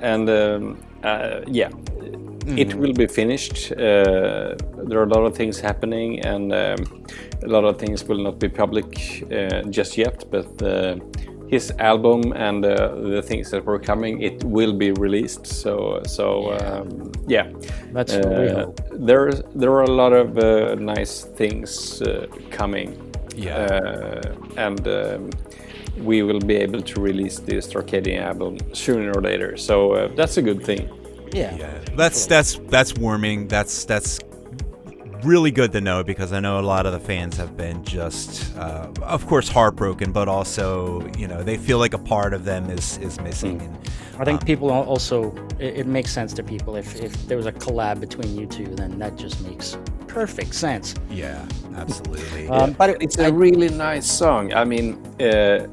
will be finished. There are a lot of things happening, and a lot of things will not be public just yet. But his album and the things that were coming, it will be released. So That's real. There are a lot of nice things coming. And we will be able to release the Starcadian album sooner or later. So that's a good thing. Yeah. That's warming. That's really good to know, because I know a lot of the fans have been just, of course, heartbroken, but also, they feel like a part of them is missing. And, I think people also, it makes sense to people if there was a collab between you two, then that just makes perfect sense. Yeah, absolutely. But it's a really nice song. I mean, it's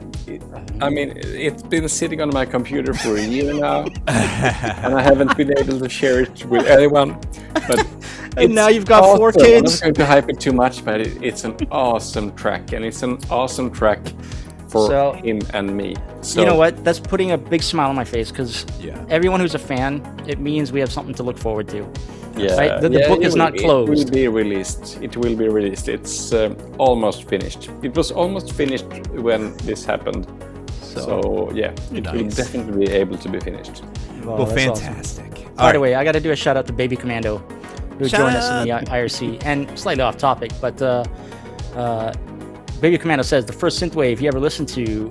been sitting on my computer for a year now, and I haven't been able to share it with anyone. But and now you've got awesome. 4 kids. I'm not going to hype it too much, but it's an awesome track, and it's an awesome track for him and me. So, you know what? That's putting a big smile on my face, because everyone who's a fan, it means we have something to look forward to. Yeah, right? The book is not closed. It will be released. It will be released. It's almost finished. It was almost finished when this happened. So it will definitely be able to be finished. Well, fantastic. Awesome. By the way, I got to do a shout out to Baby Commando, who joined us in the IRC, and slightly off topic, but Baby Commando says the first synthwave he ever listened to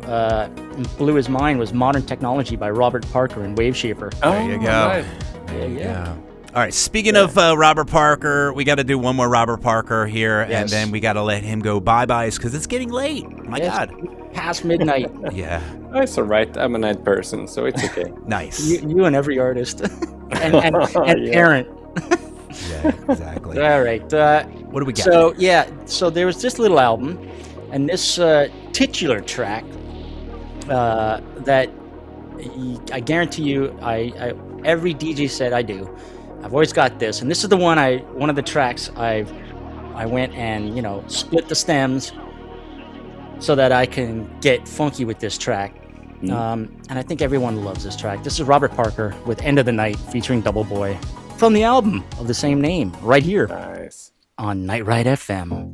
blew his mind was Modern Technology by Robert Parker and Waveshaper. There you go. Right. There you go. All right, speaking of Robert Parker, we got to do one more Robert Parker here, and then we got to let him go bye-byes, because it's getting late. My God. Past midnight. Yeah. That's all right. I'm a night person, so it's okay. Nice. You and every artist. and parent. Yeah, exactly. All right. What do we got? So there was this little album, and this titular track that I guarantee you, I every DJ said I do. I've always got this, and this is the one of the tracks I went and split the stems so that I can get funky with this track. And I think everyone loves this track. This is Robert Parker with End of the Night featuring Double Boy from the album of the same name, right here on Night Ride FM.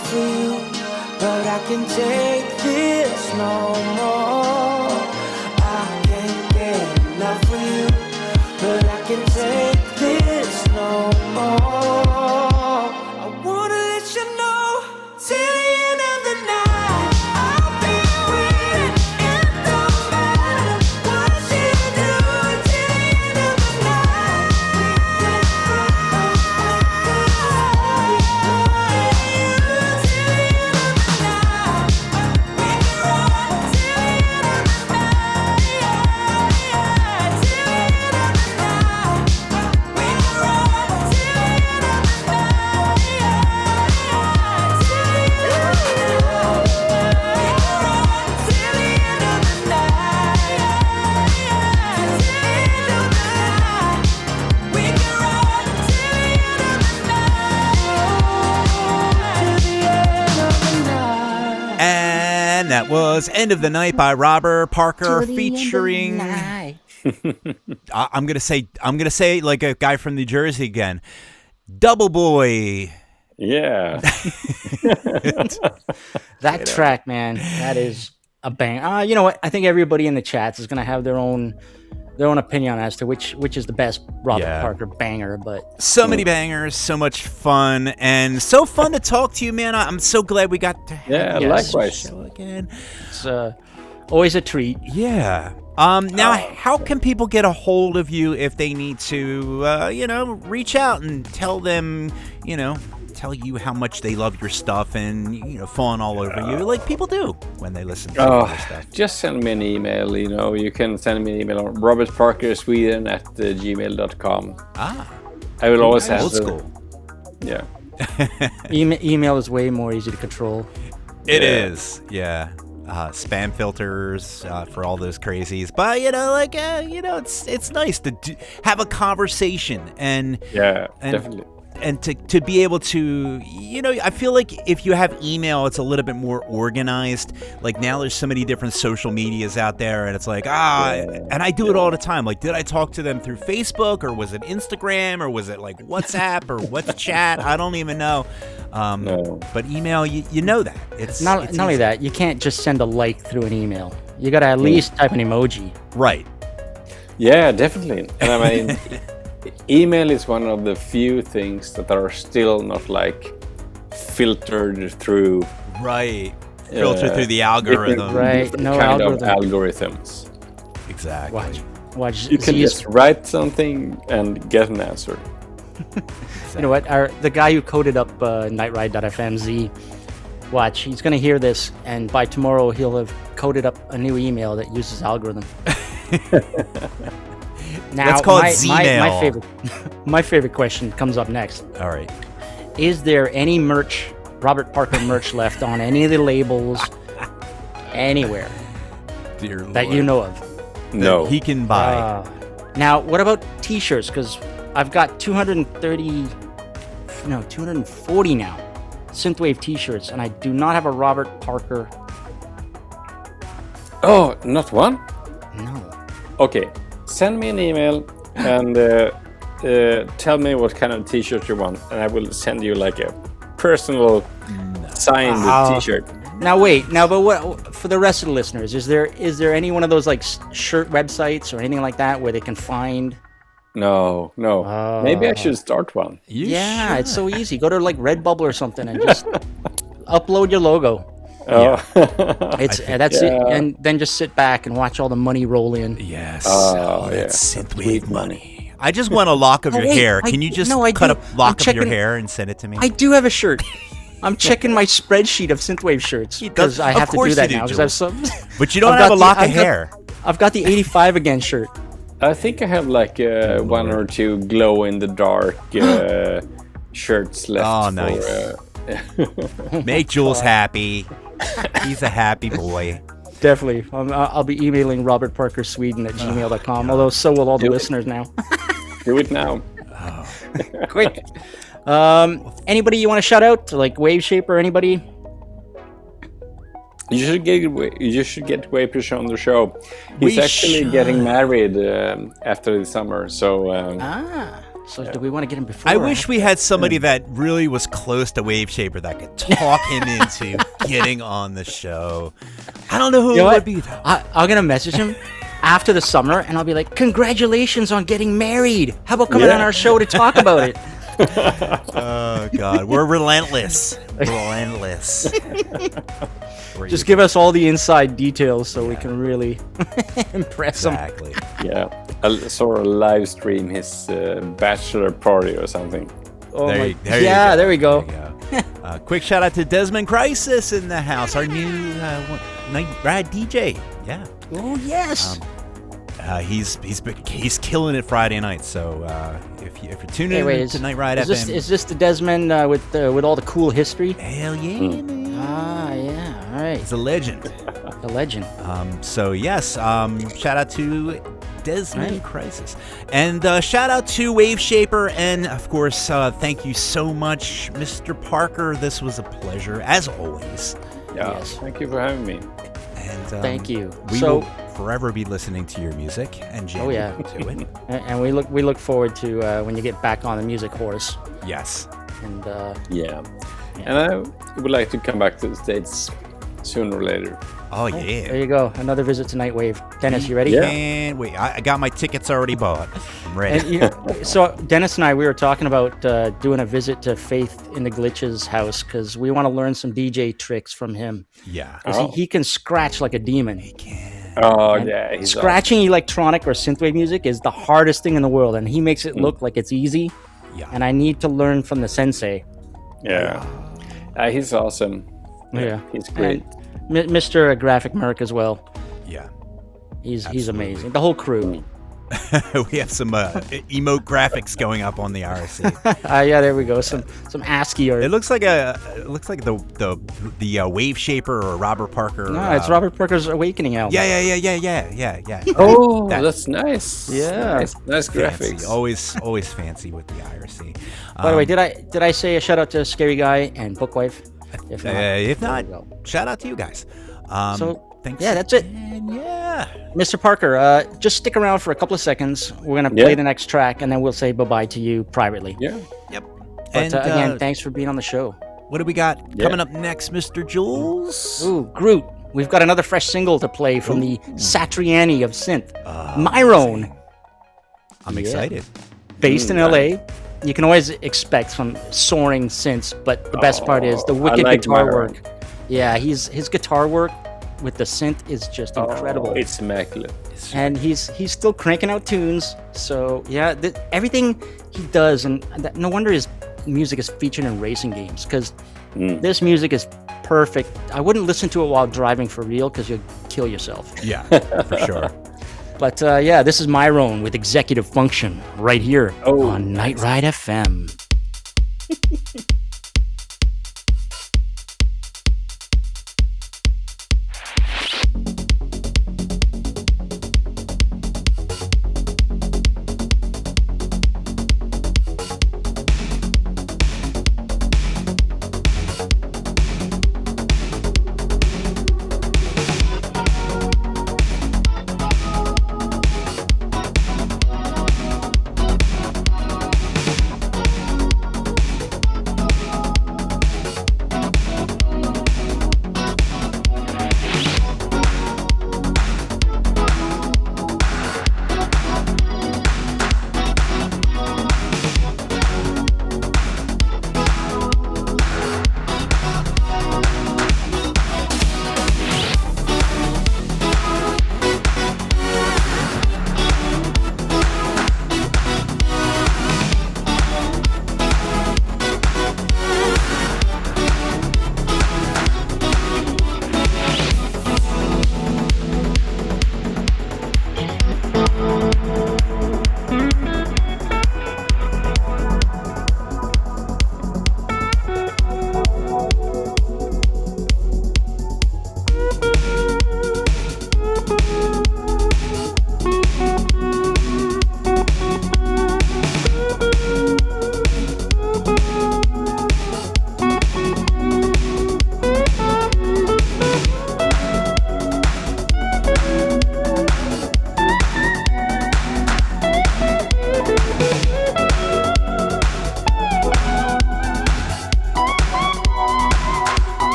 enough for you, but I can take this no more. I can't get enough for you, but I can take this no more. I wanna let you know till the end of the night. I'll be waiting. It don't matter what you do till the end of the night. And that was End of the Night by Robert Parker featuring I'm gonna say like a guy from New Jersey again. Double Boy. Yeah. That track, man, that is a bang. You know what? I think everybody in the chats is gonna have their own opinion as to which is the best Robert Parker banger. But so many bangers, so much fun, and so fun to talk to you, man. I'm so glad we got to have likewise. show again. It's always a treat. Yeah. Now, how can people get a hold of you if they need to, reach out and tell you how much they love your stuff and, fawn all over you like people do when they listen to your stuff? Just send me an email. You can send me an email on robertparkersweden@gmail.com. I will always have old school. Yeah. Email is way more easy to control. It is, yeah. Spam filters for all those crazies, but it's nice to have a conversation and definitely. And to be able to, I feel like if you have email, it's a little bit more organized. Like now there's so many different social medias out there, and it's like, and I do it all the time. Like, did I talk to them through Facebook, or was it Instagram, or was it like WhatsApp, or what's chat? I don't even know. No. But email, you know that. It's not only that, you can't just send a like through an email. You gotta at least type an emoji. Right. Yeah, definitely. And I mean, email is one of the few things that are still not like filtered through. Right. Filtered through the algorithm. Right. No kind algorithm. of algorithms. Exactly. Watch. You can just write something and get an answer. You know what? The guy who coded up Nightride.fm Z, watch, he's going to hear this, and by tomorrow he'll have coded up a new email that uses algorithm. Now, let's call it Z-mail. My favorite question comes up next. All right. Is there any merch, Robert Parker merch left on any of the labels anywhere that you know of? No. He can buy. Now, what about t-shirts? Because I've got 240 now synthwave t-shirts, and I do not have a Robert Parker. Oh, not one? No. Okay, send me an email and tell me what kind of t-shirt you want, and I will send you like a personal signed t-shirt. Now wait, but what for the rest of the listeners? Is there any one of those like shirt websites or anything like that where they can find? No. Maybe I should start one. It's so easy. Go to like Redbubble or something and just upload your logo. That's it, and then just sit back and watch all the money roll in. Yes, that's synthwave money. I just want a lock of your hair. Can you just cut a lock of your hair and send it to me? I do have a shirt. I'm checking my spreadsheet of synthwave shirts because I have to do that now. But you don't have a lock of hair. I've got the 85 again shirt. I think I have like one or two glow in the dark shirts left. Oh, nice. Make Jules happy. He's a happy boy. Definitely. I'll be emailing robertparkersweden@gmail.com, although so will all the listeners now. Do it now. Quick. Anybody you want to shout out? Like Wave Shaper, anybody? You should get Wapesh on the show. He's actually getting married after the summer, so So do we want to get him before? I wish we had somebody that really was close to Wave Shaper that could talk him into getting on the show. I don't know who it would be. I'm going to message him after the summer, and I'll be like, congratulations on getting married. How about coming on our show to talk about it? Oh, God. We're relentless. Relentless. Just give us all the inside details so we can really impress him. Exactly. Yeah. I'll sort of live stream his bachelor party or something. Oh There we go. Quick shout out to Desmond Crisis in the house, our new night ride DJ. Yeah. Oh yes. He's killing it Friday night. So if you're tuning in to Night Ride FM, is this the Desmond with all the cool history? Hell yeah, man. Ah yeah, all right. He's a legend. A legend. So yes, shout out to Desmond Crisis, and shout out to Wave Shaper, and of course, thank you so much, Mr. Parker. This was a pleasure as always. Yeah, yes. Thank you for having me. And thank you. We will forever be listening to your music and jamming to it. And we look forward to when you get back on the music horse. Yes. And and I would like to come back to the States sooner or later. Oh yeah. There you go. Another visit to Nightwave. Dennis, you ready? Yeah. And wait, I got my tickets already bought. I'm ready. And, so Dennis and I, we were talking about doing a visit to Faith in the Glitches house because we want to learn some DJ tricks from him. Yeah. Because he can scratch like a demon. He can. Oh, and yeah. He's scratching electronic or synthwave music is the hardest thing in the world, and he makes it look like it's easy. Yeah. And I need to learn from the sensei. Yeah. He's awesome. Yeah. He's great. And Mr. Graphic Merc as well. Yeah. He's amazing. The whole crew. We have some emote graphics going up on the RC. Yeah, there we go. Some ASCII art. It looks like the Wave Shaper or Robert Parker. No, it's Robert Parker's Awakening album. Yeah. Oh, that's nice. Yeah. Nice fancy. graphics. Always fancy with the IRC. By the way, did I say a shout out to Scary Guy and Bookwife? If not, shout out to you guys. Thanks. Yeah, that's it. And yeah. Mr. Parker, just stick around for a couple of seconds. We're going to play the next track, and then we'll say bye-bye to you privately. Yeah. Yep. But again, thanks for being on the show. What do we got coming up next, Mr. Jules? Ooh, Groot. We've got another fresh single to play from the Satriani of Synth, Myrone. I'm excited. Based in LA. You can always expect some soaring synths, but the best part is the wicked guitar work. Yeah, his guitar work with the synth is just incredible. It's immaculate. And he's still cranking out tunes. So yeah, everything he does, and no wonder his music is featured in racing games, because this music is perfect. I wouldn't listen to it while driving for real, because you'll kill yourself. Yeah, for sure. But this is Myrone with Executive Function right here on Night Ride FM.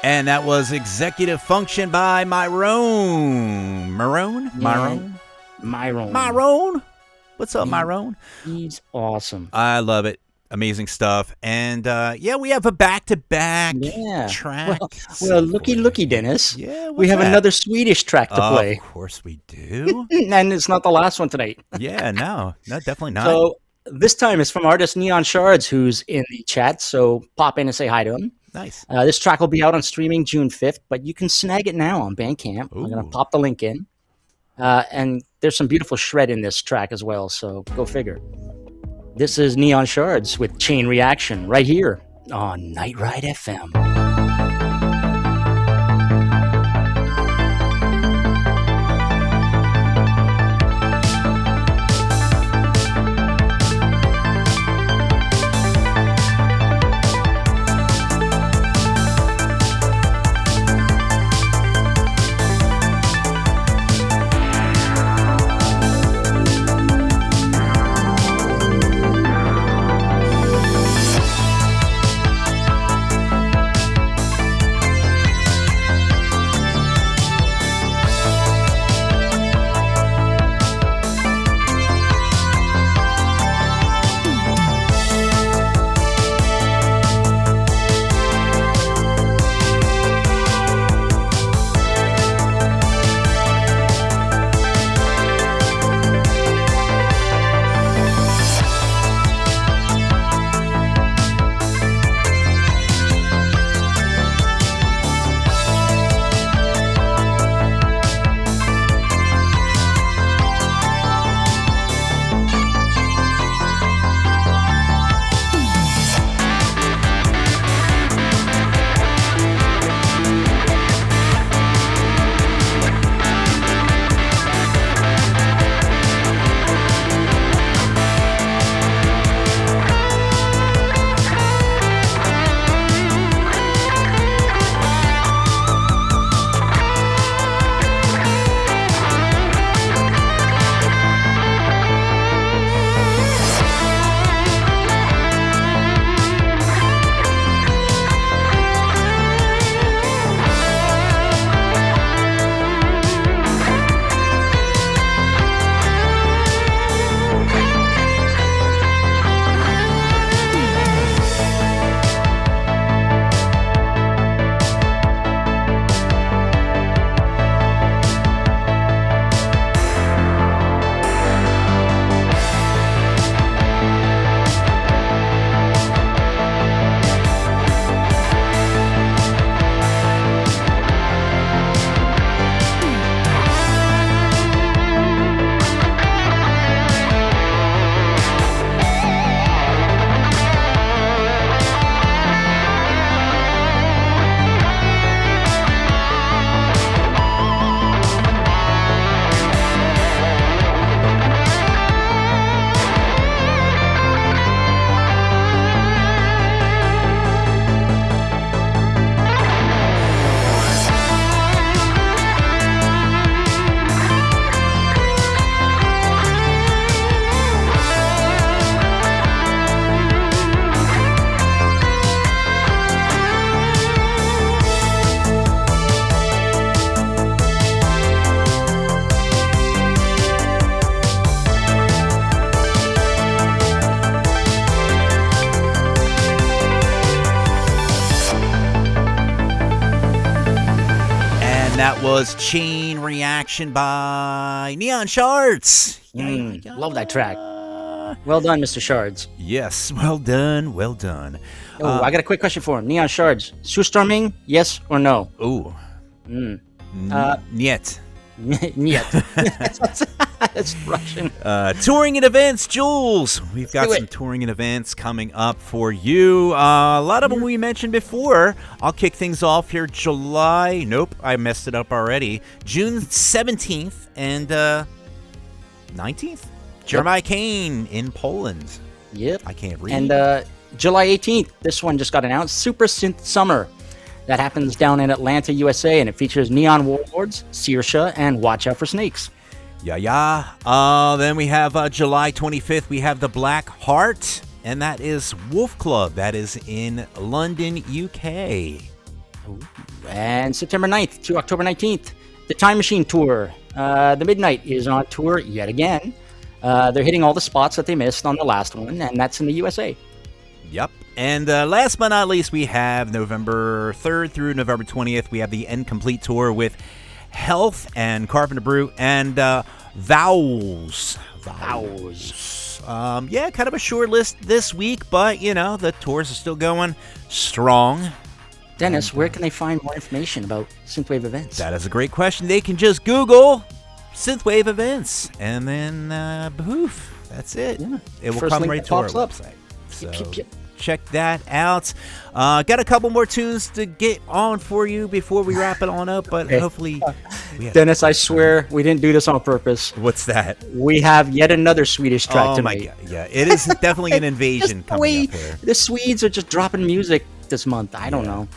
And that was Executive Function by Myrone. Myrone? What's up, Myrone? He's awesome. I love it. Amazing stuff. And we have a back-to-back track. Well, looky, Dennis. Yeah, we have another Swedish track to play. Of course we do. And it's not the last one tonight. Yeah, no, definitely not. So this time it's from artist Neon Shards, who's in the chat. So pop in and say hi to him. Nice. This track will be out on streaming June 5th, but you can snag it now on Bandcamp. Ooh. I'm going to pop the link in. And there's some beautiful shred in this track as well, so go figure. This is Neon Shards with Chain Reaction right here on Night Ride FM. That was Chain Reaction by Neon Shards. Love that track. Well done, Mr. Shards. Yes, well done, well done. Oh, I got a quick question for him. Neon Shards, Surströmming, yes or no? Ooh. Niet. Niet. That's Russian. Touring and events, Jules. We've got some touring and events coming up for you. A lot of them we mentioned before. I'll kick things off here. July. Nope, I messed it up already. June 17th and 19th. Jeremiah Kane in Poland. Yep. I can't read. And July 18th, this one just got announced. Super Synth Summer. That happens down in Atlanta, USA, and it features Neon Warlords, Saoirse, and Watch Out for Snakes. Then we have July 25th, we have the Black Heart, and that is Wolf Club. That is in London, UK. And September 9th to October 19th, the Time Machine Tour. The Midnight is on tour yet again. They're hitting all the spots that they missed on the last one, and that's in the USA. Yep. And last but not least, we have November 3rd through November 20th. We have the Incomplete Tour with Health and Carpenter Brew and Vowels. Yeah, kind of a short list this week, but, the tours are still going strong. Dennis, where can they find more information about Synthwave events? That is a great question. They can just Google Synthwave events, and then, poof, that's it. Yeah. It will First come link right that to our pops up. website. So Yep. check that out. Got a couple more tunes to get on for you before we wrap it on up, but hopefully... Dennis, I swear we didn't do this on purpose. What's that? We have yet another Swedish track Oh, my tonight. God. Yeah, it is definitely an invasion coming up here. The Swedes are just dropping music this month. I don't know.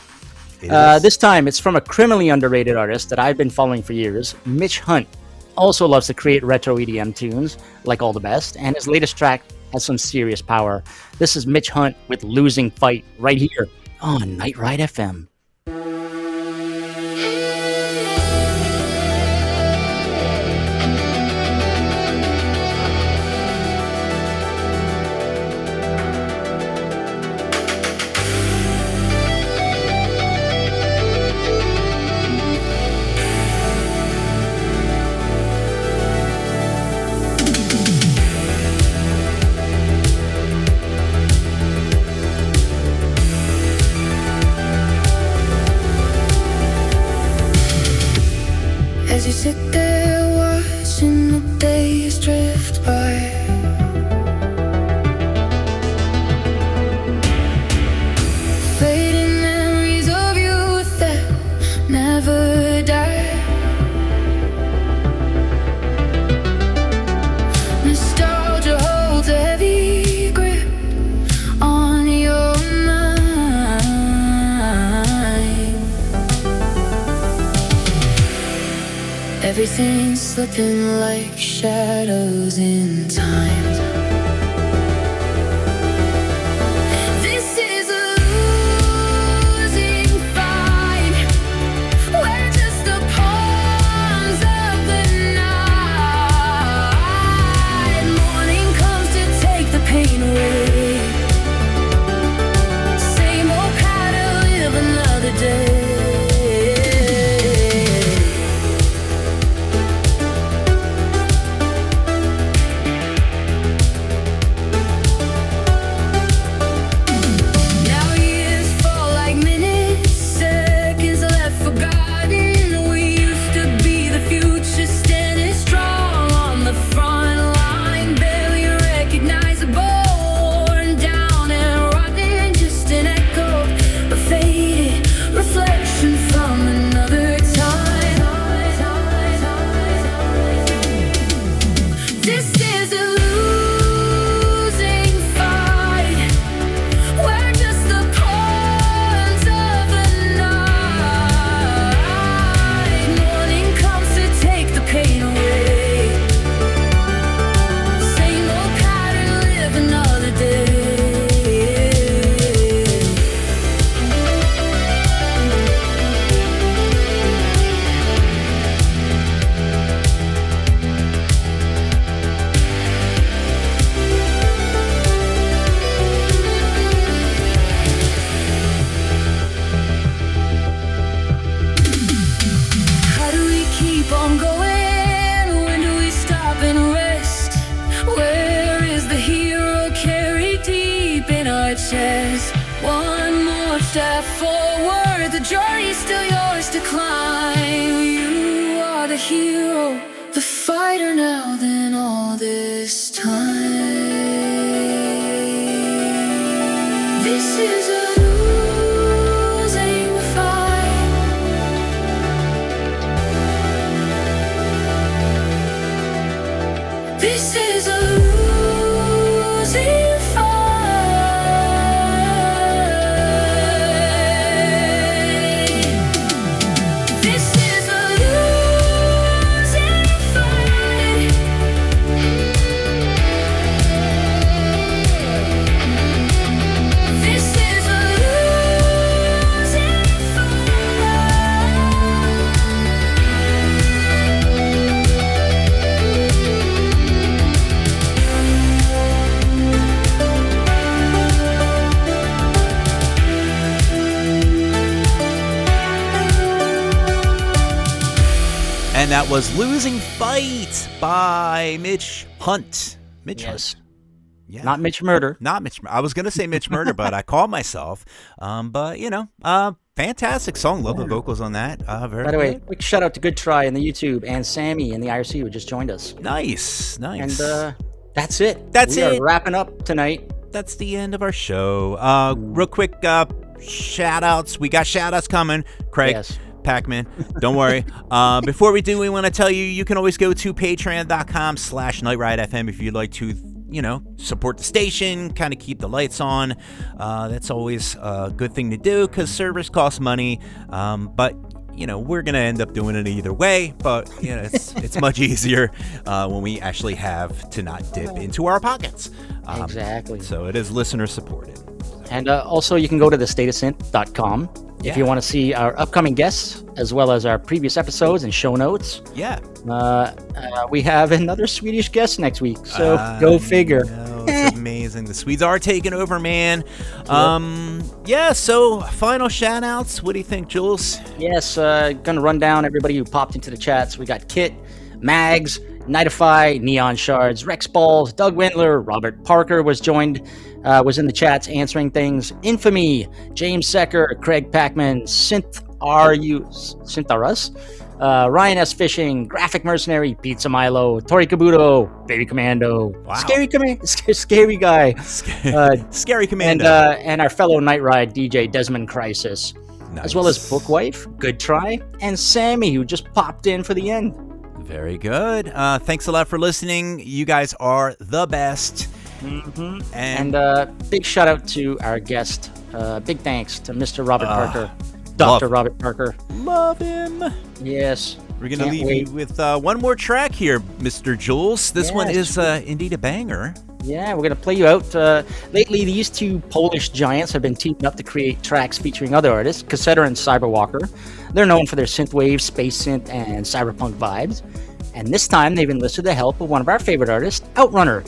It is. This time, it's from a criminally underrated artist that I've been following for years, Mitch Hunt. Also loves to create retro EDM tunes, like all the best, and his latest track has some serious power. This is Mitch Hunt with Losing Fight, right here on Night Ride FM. As you sit there watching the days drift by, fading memories of youth that never die. Nostalgia holds a heavy grip on your mind. Everything's slipping like shadows in time. This is a losing fight. We're just the pawns of the night. Morning comes to take the pain away. Same old pattern, live another day. One more step forward, the journey's still yours to climb. You are the hero, the fighter now than all this time. This is a losing fight. This is a losing that was Losing Fight by Mitch Hunt. Mitch Hunt. Yeah. Not Mitch Murder. Not Mitch. I was going to say Mitch Murder, but I called myself. But, fantastic song. Love the vocals on that. Very By the way, good. quick shout out to Good Try in the YouTube and Sammy in the IRC who just joined us. Nice. And that's it. We are wrapping up tonight. That's the end of our show. Real quick shout outs. We got shout outs coming. Craig. Yes. Pac-Man, don't worry. Before we do, we want to tell you, you can always go to patreon.com/NightRideFM if you'd like to, support the station, kind of keep the lights on. That's always a good thing to do because servers cost money. But we're going to end up doing it either way. But, it's much easier when we actually have to not dip into our pockets. Exactly. So it is listener supported. And also, you can go to thestateofsynth.com if you want to see our upcoming guests, as well as our previous episodes and show notes. Yeah. We have another Swedish guest next week, so go figure. It's amazing. The Swedes are taking over, man. So final shout outs. What do you think, Jules? Yes, gonna run down everybody who popped into the chats. We got Kit, Mags, Nightify, Neon Shards, Rex Balls, Doug Wendler, Robert Parker was in the chats answering things. Infamy, James Secker, Craig Packman, Syntharus, Ryan S. Fishing, Graphic Mercenary, Pizza Milo, Tori Kabuto, Baby Commando, wow. Scary Guy, Scary Commando, and our fellow Night Ride DJ Desmond Crisis, as well as Bookwife, Good Try, and Sammy, who just popped in for the end. Very good. Thanks a lot for listening. You guys are the best. Mm-hmm. And big shout out to our guest. Big thanks to Mr. Robert Parker, Dr. Robert Parker. Love him. Yes. We're going to leave you with one more track here, Mr. Jules. This one is indeed a banger. Yeah, we're going to play you out. Lately, these two Polish giants have been teaming up to create tracks featuring other artists, Cassetter and Cyberwalker. They're known for their synthwave, space synth, and cyberpunk vibes. And this time, they've enlisted the help of one of our favorite artists, Outrunner.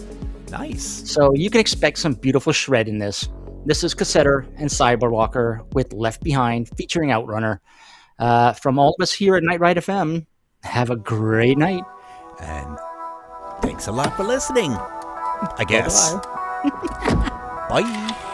Nice. So you can expect some beautiful shred in this. This is Cassetter and Cyberwalker with Left Behind featuring Outrunner. From all of us here at Night Ride FM, have a great night. And thanks a lot for listening, I guess. Bye.